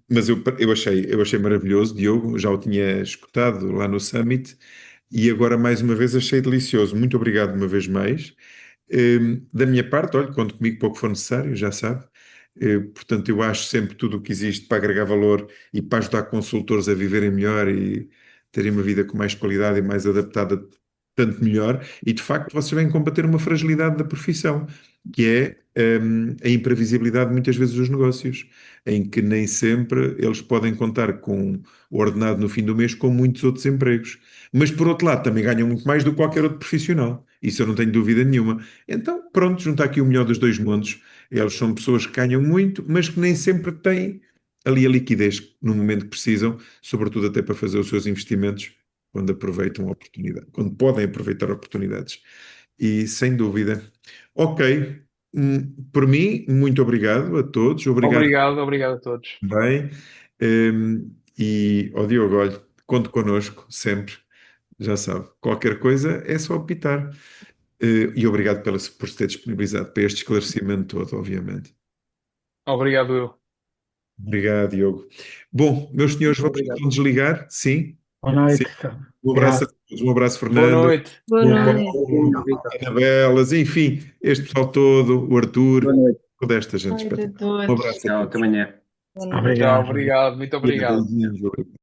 A: Mas eu achei maravilhoso, Diogo, já o tinha escutado lá no Summit e agora mais uma vez achei delicioso. Muito obrigado uma vez mais. Da minha parte, olha, conto comigo para o que for necessário, já sabe. Portanto, eu acho sempre tudo o que existe para agregar valor e para ajudar consultores a viverem melhor e terem uma vida com mais qualidade e mais adaptada, tanto melhor. E de facto, vocês vêm combater uma fragilidade da profissão, que é a imprevisibilidade muitas vezes dos negócios, em que nem sempre eles podem contar com o ordenado no fim do mês, como muitos outros empregos. Mas por outro lado, também ganham muito mais do que qualquer outro profissional. Isso eu não tenho dúvida nenhuma. Então, pronto, juntar aqui o melhor dos dois mundos. Eles são pessoas que ganham muito, mas que nem sempre têm ali a liquidez no momento que precisam, sobretudo até para fazer os seus investimentos quando aproveitam a oportunidade, quando podem aproveitar oportunidades. E sem dúvida. Ok, por mim, muito obrigado a todos, obrigado
B: Obrigado, obrigado a todos.
A: também. E, ó Diogo, olha, conte connosco sempre, já sabe. Qualquer coisa é só apitar. E obrigado por se ter disponibilizado para este esclarecimento todo, obviamente.
B: Obrigado eu.
A: Obrigado, Diogo. Bom, meus senhores,
B: Muito
A: vamos
B: obrigado.
A: então desligar? Sim?
E: Boa
A: Sim.
E: noite.
A: Um abraço a
E: Obrigado.
A: todos, um abraço,
B: Boa
A: Fernando,
B: noite.
D: Boa
A: o
D: noite.
A: Paulo, a Anabelas, enfim, este pessoal todo, o
E: Boa
A: Arthur,
E: noite.
A: toda esta gente
D: Boa noite a
A: espetacular. Um
D: todos.
A: abraço a
E: Tchau,
A: todos.
E: até amanhã.
D: Boa noite.
B: Tchau,
E: Obrigado.
B: obrigado, muito obrigado.
A: Beijinhos, obrigado.